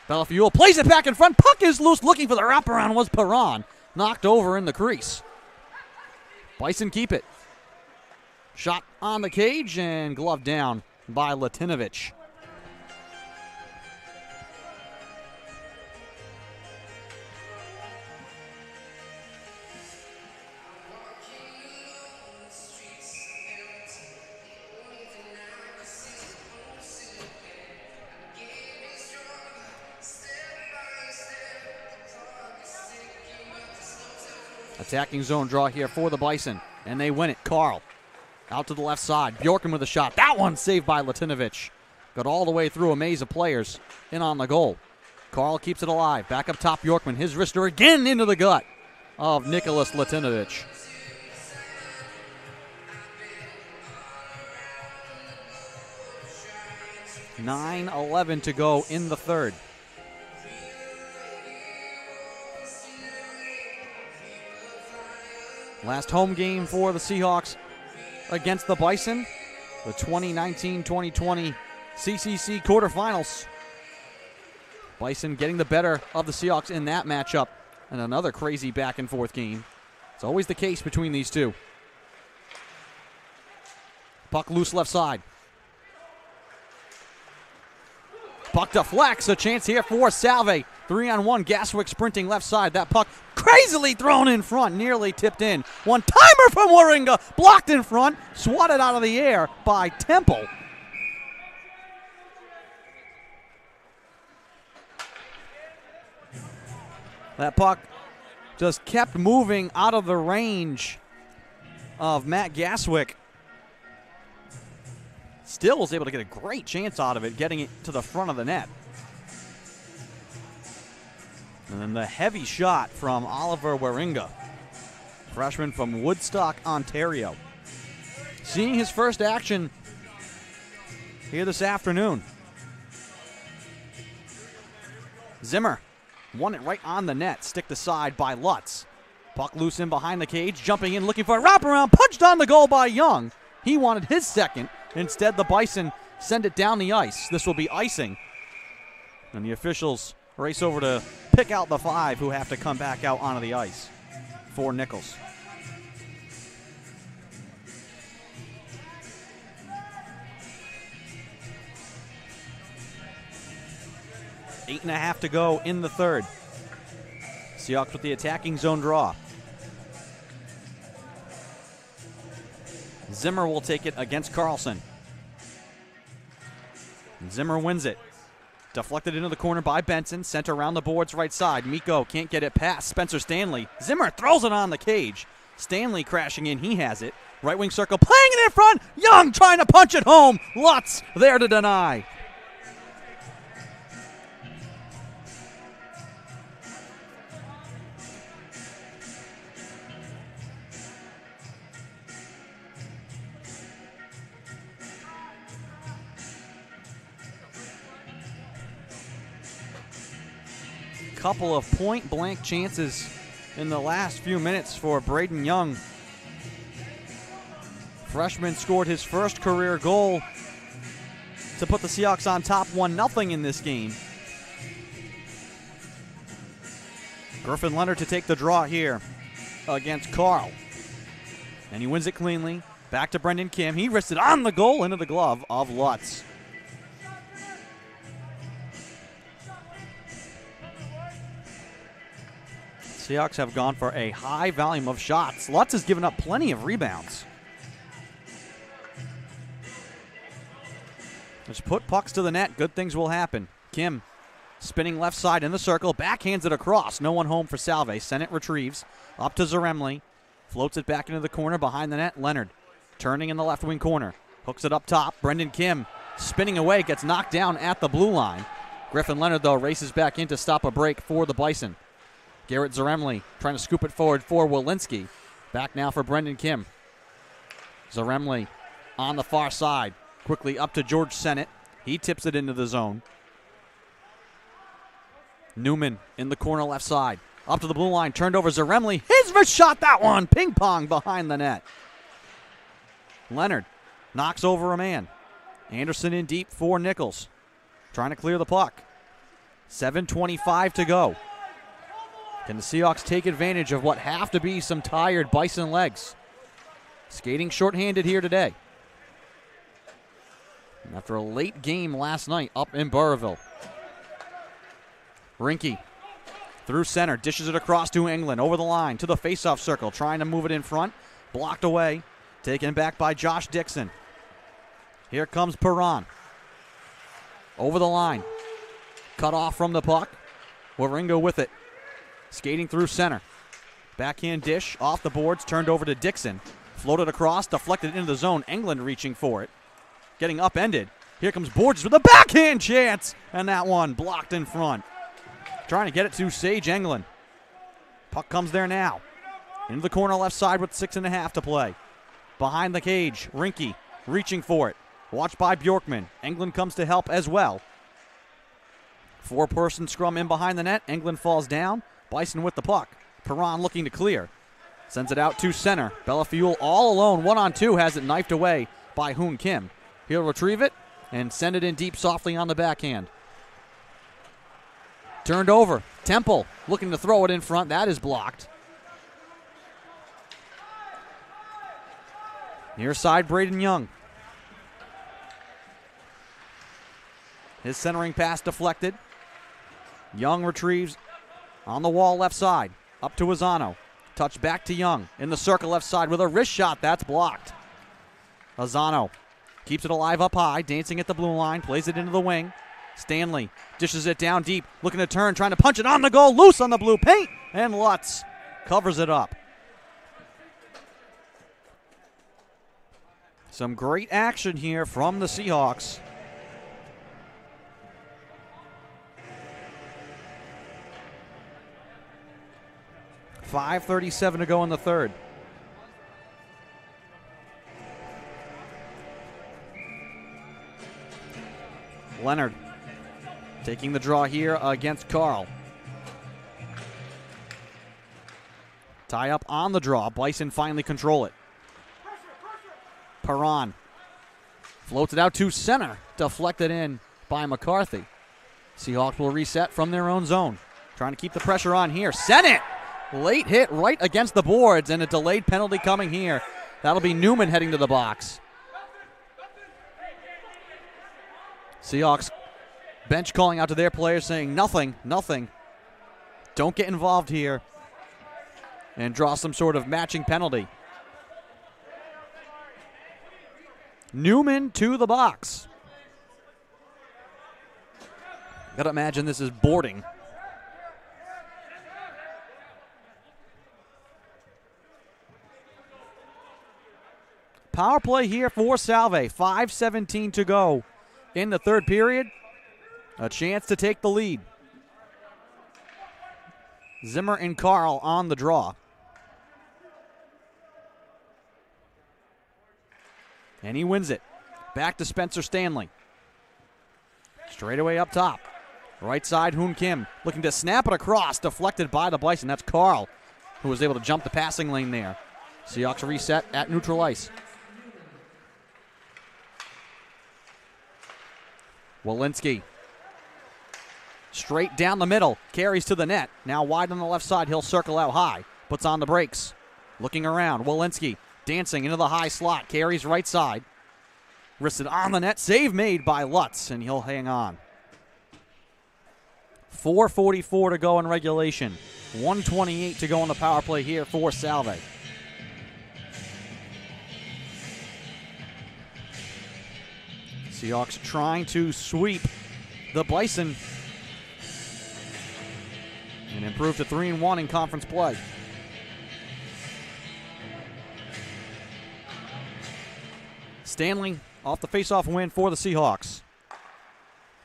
Belfiul plays it back in front. Puck is loose. Looking for the wraparound was Perron. Knocked over in the crease. Bison keep it. Shot on the cage and glove down by Latinovich. Attacking zone draw here for the Bison, and they win it. Carl out to the left side. Bjorken with a shot. That one saved by Latinovich. Got all the way through a maze of players in on the goal. Carl keeps it alive. Back up top, Bjorkman. His wrister again into the gut of Nicholas Latinovich. .9:11 to go in the third. Last home game for the Seahawks against the Bison, the 2019-2020 CCC quarterfinals. Bison getting the better of the Seahawks in that matchup, and another crazy back-and-forth game. It's always the case between these two. Puck loose left side. Puck deflects, a chance here for Salve. 3-on-1, Gaswick sprinting left side. That puck crazily thrown in front, nearly tipped in. One-timer from Waringa, blocked in front, swatted out of the air by Temple. That puck just kept moving out of the range of Matt Gaswick. Still was able to get a great chance out of it, getting it to the front of the net. And then the heavy shot from Oliver Waringa, freshman from Woodstock, Ontario. Seeing his first action here this afternoon. Zimmer won it right on the net, sticked aside by Lutz. Puck loose in behind the cage, jumping in, looking for a wraparound, punched on the goal by Young. He wanted his second. Instead, the Bison send it down the ice. This will be icing. And the officials race over to pick out the five who have to come back out onto the ice for Nichols. Eight and a half to go in the third. Seahawks with the attacking zone draw. Zimmer will take it against Carlson. Zimmer wins it. Deflected into the corner by Benson. Sent around the boards right side. Mikko can't get it past Spencer Stanley. Zimmer throws it on the cage. Stanley crashing in. He has it. Right wing circle. Playing it in front. Young trying to punch it home. Lutz there to deny. Couple of point-blank chances in the last few minutes for Braden Young. Freshman scored his first career goal to put the Seahawks on top 1-0 in this game. Griffin Leonard to take the draw here against Carl. And he wins it cleanly. Back to Brendan Kim. He wristed on the goal into the glove of Lutz. Seahawks have gone for a high volume of shots. Lutz has given up plenty of rebounds. Just put pucks to the net. Good things will happen. Kim spinning left side in the circle. Backhands it across. No one home for Salve. Sennett retrieves. Up to Zaremli. Floats it back into the corner behind the net. Leonard turning in the left wing corner. Hooks it up top. Brendan Kim spinning away, gets knocked down at the blue line. Griffin Leonard, though, races back in to stop a break for the Bison. Garrett Zaremli trying to scoop it forward for Walensky. Back now for Brendan Kim. Zaremli on the far side. Quickly up to George Sennett. He tips it into the zone. Newman in the corner left side. Up to the blue line, turned over Zaremli. His wrist shot, that one. Ping pong behind the net. Leonard knocks over a man. Anderson in deep for Nichols. Trying to clear the puck. 7:25 to go. Can the Seahawks take advantage of what have to be some tired Bison legs? Skating shorthanded here today. After a late game last night up in Burrillville. Rinke through center, dishes it across to England, over the line, to the faceoff circle, trying to move it in front. Blocked away, taken back by Josh Dixon. Here comes Perron. Over the line. Cut off from the puck. Waringo with it. Skating through center. Backhand dish off the boards, turned over to Dixon. Floated across, deflected into the zone. England reaching for it. Getting upended. Here comes Borges with a backhand chance. And that one blocked in front. Trying to get it to Sage England. Puck comes there now. Into the corner left side with 6.5 to play. Behind the cage, Rinke reaching for it. Watched by Bjorkman. England comes to help as well. 4-person scrum in behind the net. England falls down. Bison with the puck. Perron looking to clear. Sends it out to center. Bellafuel all alone. 1-on-2 has it knifed away by Hoon Kim. He'll retrieve it and send it in deep softly on the backhand. Turned over. Temple looking to throw it in front. That is blocked. Near side, Braden Young. His centering pass deflected. Young retrieves on the wall left side. Up to Azano. Touch back to Young. In the circle left side with a wrist shot. That's blocked. Azano keeps it alive up high. Dancing at the blue line. Plays it into the wing. Stanley dishes it down deep. Looking to turn. Trying to punch it on the goal. Loose on the blue paint. And Lutz covers it up. Some great action here from the Seahawks. .537 to go in the third. Leonard taking the draw here against Carl. Tie up on the draw. Bison finally control it. Perron floats it out to center. Deflected in by McCarthy. Seahawks will reset from their own zone. Trying to keep the pressure on here. Sennett! Late hit right against the boards, and a delayed penalty coming here. That'll be Newman heading to the box. Seahawks bench calling out to their players saying nothing. Don't get involved here. And draw some sort of matching penalty. Newman to the box. Gotta imagine this is boarding. Power play here for Salve. 5:17 to go in the third period. A chance to take the lead. Zimmer and Carl on the draw. And he wins it. Back to Spencer Stanley. Straight away up top. Right side, Hoon Kim looking to snap it across. Deflected by the Bison. That's Carl, who was able to jump the passing lane there. Seahawks reset at neutral ice. Walensky. Straight down the middle. Carries to the net. Now wide on the left side. He'll circle out high. Puts on the brakes. Looking around. Walensky dancing into the high slot. Carries right side. Wristed on the net. Save made by Lutz, and he'll hang on. 4:44 to go in regulation. 1:28 to go on the power play here for Salve. Seahawks trying to sweep the Bison and improve to 3-1 in conference play. Stanley off the faceoff win for the Seahawks.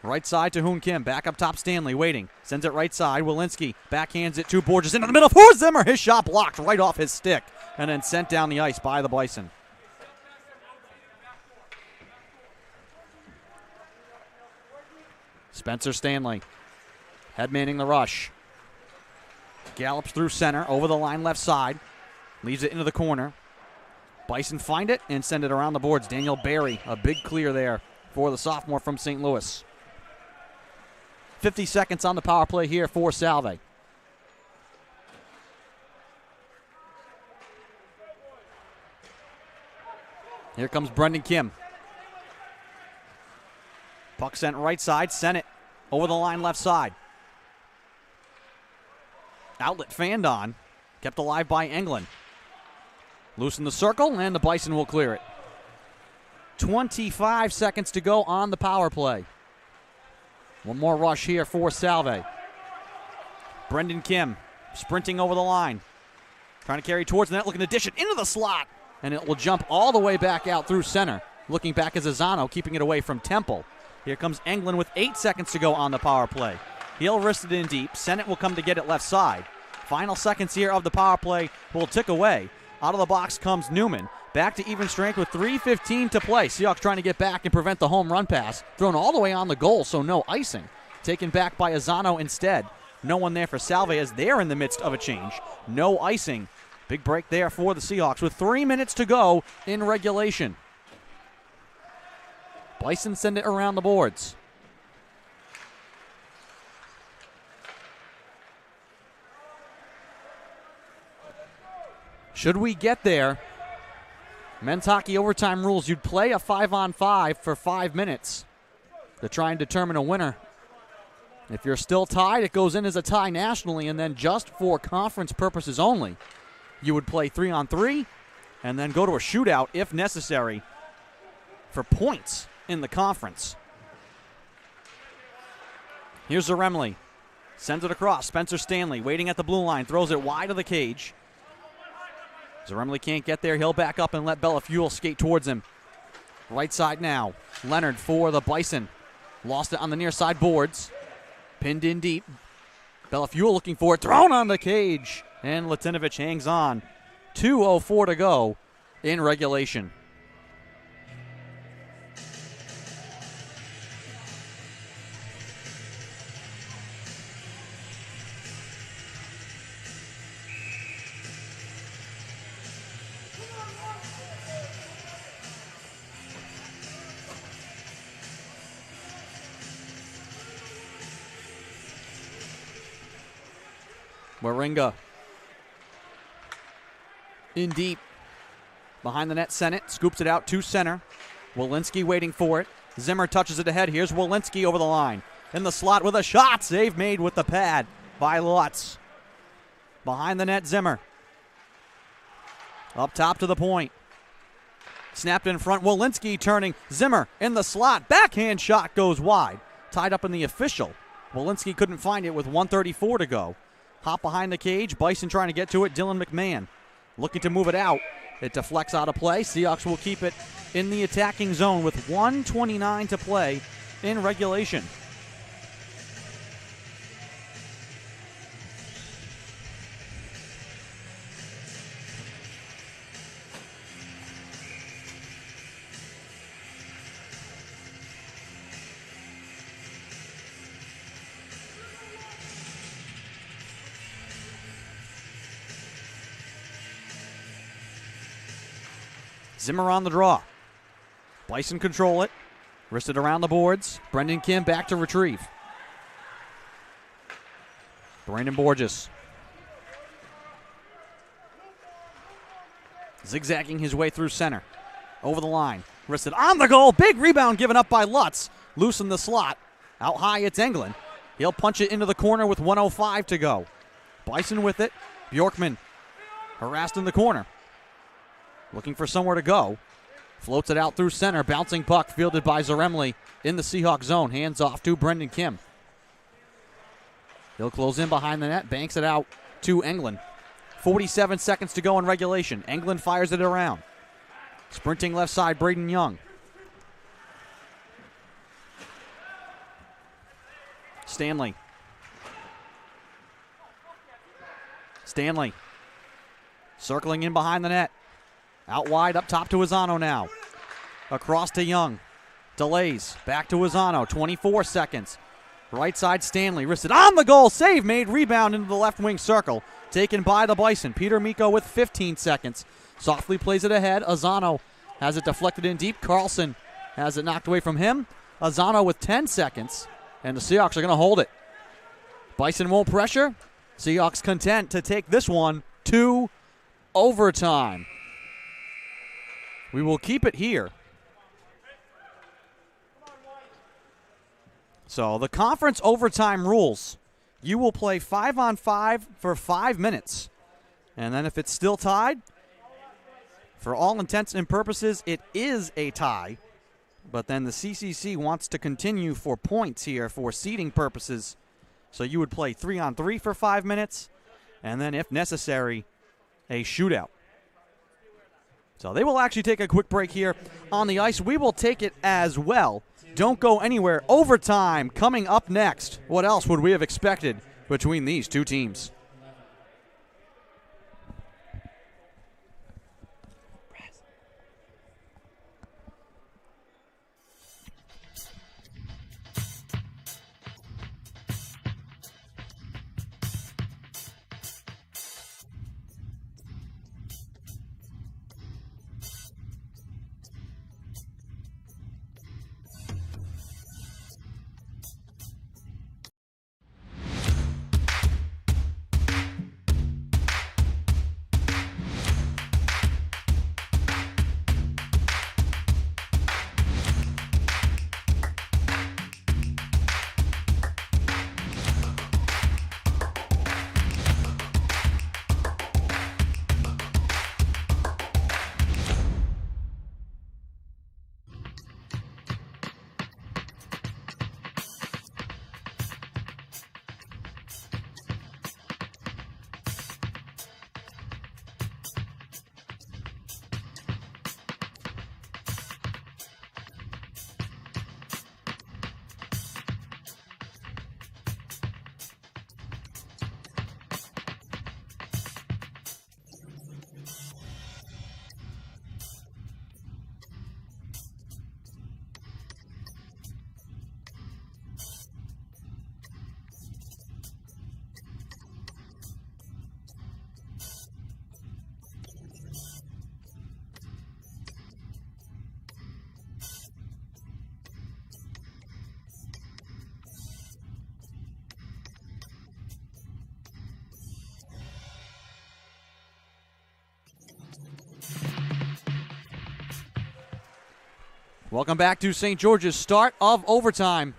Right side to Hoon Kim. Back up top, Stanley waiting. Sends it right side. Walensky backhands it to Borges into the middle for Zimmer. His shot blocked right off his stick and then sent down the ice by the Bison. Spencer Stanley, head manning the rush. Gallops through center, over the line left side. Leaves it into the corner. Bison find it and send it around the boards. Daniel Barry, a big clear there for the sophomore from St. Louis. 50 seconds on the power play here for Salve. Here comes Brendan Kim. Puck sent right side, sent it over the line left side. Outlet fanned on, kept alive by Englund. Loosen the circle, and the Bison will clear it. 25 seconds to go on the power play. One more rush here for Salve. Brendan Kim sprinting over the line. Trying to carry towards the net, looking to dish it into the slot. And it will jump all the way back out through center. Looking back as Azzano, keeping it away from Temple. Here comes Englund with 8 seconds to go on the power play. He'll wrist it in deep. Sennett will come to get it left side. Final seconds here of the power play will tick away. Out of the box comes Newman. Back to even strength with 3:15 to play. Seahawks trying to get back and prevent the home run pass. Thrown all the way on the goal, so no icing. Taken back by Azzano instead. No one there for Salve as they're in the midst of a change. No icing. Big break there for the Seahawks with 3 minutes to go in regulation. Bison send it around the boards. Should we get there, men's hockey overtime rules, you'd play a 5-on-5 for 5 minutes to try and determine a winner. If you're still tied, it goes in as a tie nationally, and then just for conference purposes only, you would play 3-on-3 and then go to a shootout if necessary for points in the conference. Here's Zaremli. Sends it across. Spencer Stanley waiting at the blue line. Throws it wide of the cage. Zaremli can't get there. He'll back up and let Bellafuel skate towards him. Right side now. Leonard for the Bison. Lost it on the near side boards. Pinned in deep. Bellafuel looking for it. Thrown on the cage. And Latinovich hangs on. 2:04 to go in regulation. Waringa in deep. Behind the net, Sennett scoops it out to center. Walensky waiting for it. Zimmer touches it ahead. Here's Walensky over the line. In the slot with a shot. Save made with the pad by Lutz. Behind the net, Zimmer. Up top to the point. Snapped in front. Walensky turning. Zimmer in the slot. Backhand shot goes wide. Tied up in the official. Walensky couldn't find it with 1:34 to go. Hop behind the cage. Bison trying to get to it. Dylan McMahon looking to move it out. It deflects out of play. Seahawks will keep it in the attacking zone with 1:29 to play in regulation. Zimmer on the draw. Bison control it. Wristed around the boards. Brendan Kim back to retrieve. Brandon Borges. Zigzagging his way through center. Over the line. Wristed on the goal. Big rebound given up by Lutz. Loose in the slot. Out high, it's Englund. He'll punch it into the corner with 1:05 to go. Bison with it. Bjorkman harassed in the corner. Looking for somewhere to go. Floats it out through center. Bouncing puck fielded by Zaremli in the Seahawks zone. Hands off to Brendan Kim. He'll close in behind the net. Banks it out to Englund. 47 seconds to go in regulation. Englund fires it around. Sprinting left side, Braden Young. Stanley. Stanley. Circling in behind the net. Out wide, up top to Azzano now. Across to Young. Delays. Back to Azzano. 24 seconds. Right side, Stanley. Wristed on the goal. Save made. Rebound into the left wing circle. Taken by the Bison. Peter Miko with 15 seconds. Softly plays it ahead. Azzano has it deflected in deep. Carlson has it knocked away from him. Azzano with 10 seconds. And the Seahawks are going to hold it. Bison won't pressure. Seahawks content to take this one to overtime. We will keep it here. So the conference overtime rules. You will play 5-on-5 for 5 minutes. And then if it's still tied, for all intents and purposes, it is a tie. But then the CCC wants to continue for points here for seeding purposes. So you would play 3-on-3 for 5 minutes, and then if necessary, a shootout. So they will actually take a quick break here on the ice. We will take it as well. Don't go anywhere. Overtime coming up next. What else would we have expected between these two teams? Welcome back to St. George's start of overtime.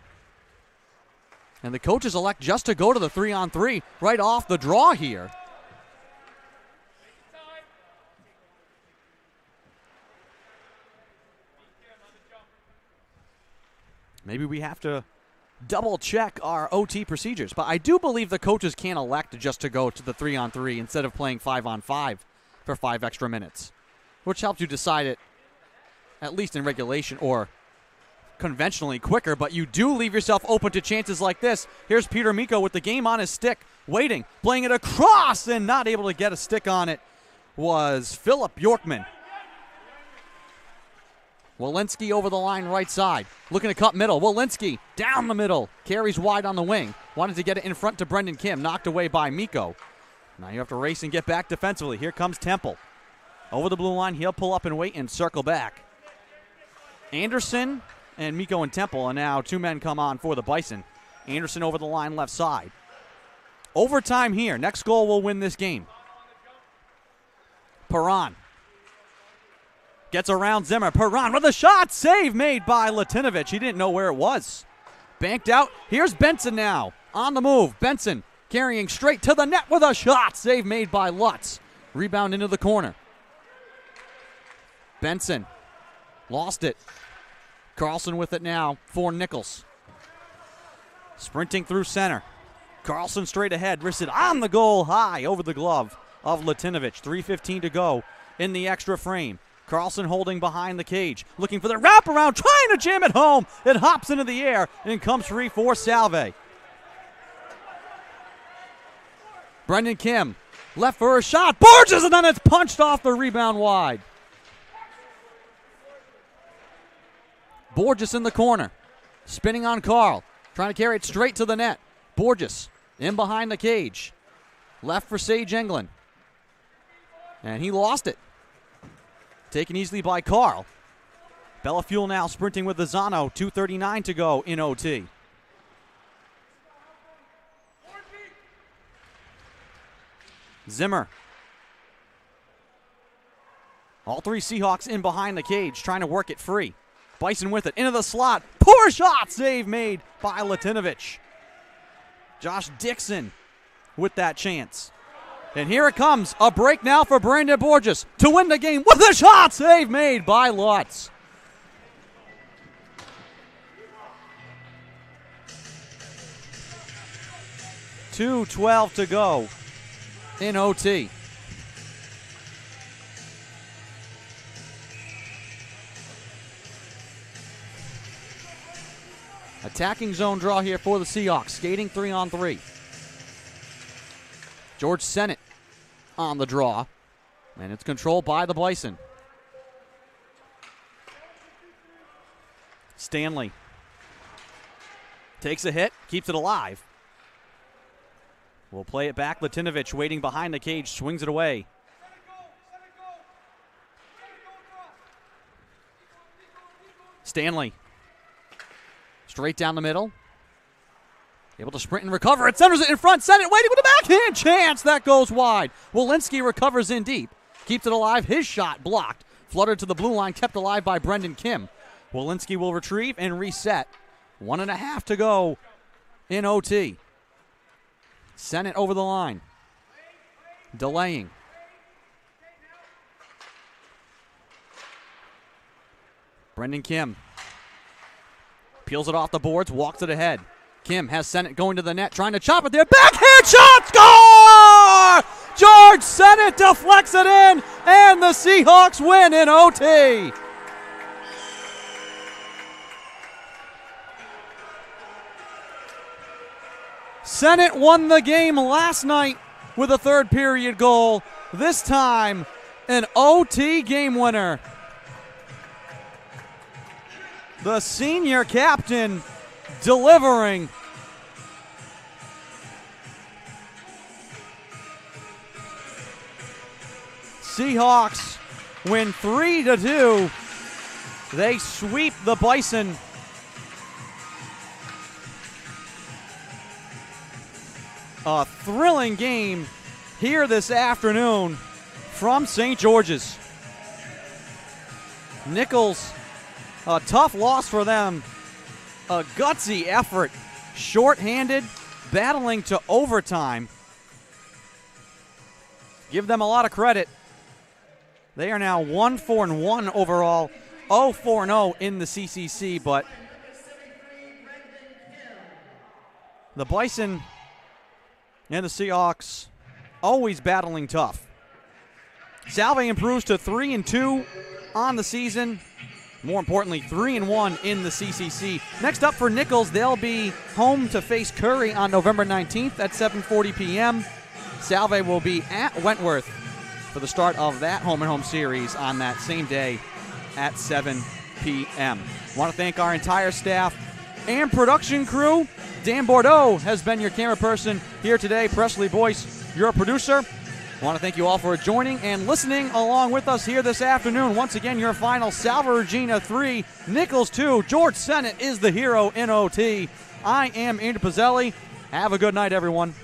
And the coaches elect just to go to the 3-on-3 right off the draw here. Maybe we have to double check our OT procedures, but I do believe the coaches can elect just to go to the 3-on-3 instead of playing 5-on-5 for 5 extra minutes, which helps you decide it at least in regulation or conventionally quicker, but you do leave yourself open to chances like this. Here's Peter Miko with the game on his stick, waiting, playing it across, and not able to get a stick on it was Philip Bjorkman. Walensky over the line right side, looking to cut middle. Walensky down the middle, carries wide on the wing. Wanted to get it in front to Brendan Kim, knocked away by Miko. Now you have to race and get back defensively. Here comes Temple. Over the blue line, he'll pull up and wait and circle back. Anderson and Miko and Temple, and now 2 men come on for the Bison. Anderson over the line left side. Overtime here. Next goal will win this game. Perron gets around Zimmer. Perron with a shot. Save made by Latinovich. He didn't know where it was. Banked out. Here's Benson now. On the move. Benson carrying straight to the net with a shot. Save made by Lutz. Rebound into the corner. Benson lost it. Carlson with it now for Nichols. Sprinting through center. Carlson straight ahead. Wristed on the goal high over the glove of Latinovich. 3:15 to go in the extra frame. Carlson holding behind the cage. Looking for the wraparound. Trying to jam it home. It hops into the air and comes free for Salve. Brendan Kim, left for a shot. Borges, and then it's punched off the rebound wide. Borges in the corner, spinning on Carl, trying to carry it straight to the net. Borges in behind the cage. Left for Sage Englund. And he lost it. Taken easily by Carl. Bellafuel now sprinting with Lozano. 2:39 to go in OT. Zimmer. All three Seahawks in behind the cage, trying to work it free. Bison with it, into the slot. Poor shot, save made by Latinovich. Josh Dixon with that chance. And here it comes, a break now for Brandon Borges to win the game with a shot, save made by Lutz. .2:12 to go in OT. Attacking zone draw here for the Seahawks. Skating 3-on-3. George Sennett on the draw. And it's controlled by the Bison. Stanley takes a hit, keeps it alive. We'll play it back. Latinovich waiting behind the cage, swings it away. Stanley. Straight down the middle. Able to sprint and recover. It centers it in front. Sennett waiting with a backhand chance. That goes wide. Walensky recovers in deep. Keeps it alive. His shot blocked. Fluttered to the blue line. Kept alive by Brendan Kim. Walensky will retrieve and reset. 1.5 to go in OT. Sennett over the line. Delaying. Brendan Kim. Peels it off the boards, walks it ahead. Kim has Sennett going to the net, trying to chop it there. Backhand shot, score! George Sennett deflects it in, and the Seahawks win in OT. Sennett won the game last night with a third period goal. This time, an OT game winner. The senior captain delivering. Seahawks win 3-2. They sweep the Bison. A thrilling game here this afternoon from St. George's. Nichols, a tough loss for them. A gutsy effort. Short-handed, battling to overtime. Give them a lot of credit. They are now 1-4-1 overall, 0-4-0 in the CCC, but the Bison and the Seahawks always battling tough. Salve improves to 3-2 on the season. More importantly, 3-1 in the CCC. Next up for Nichols, they'll be home to face Curry on November 19th at 7:40 p.m. Salve will be at Wentworth for the start of that home-and-home series on that same day at 7 p.m. I want to thank our entire staff and production crew. Dan Bordeaux has been your camera person here today. Presley Boyce, your producer. I want to thank you all for joining and listening along with us here this afternoon. Once again, your final: Salve Regina 3, Nichols 2. George Sennett is the hero in OT. I am Andrew Pizzelli. Have a good night, everyone.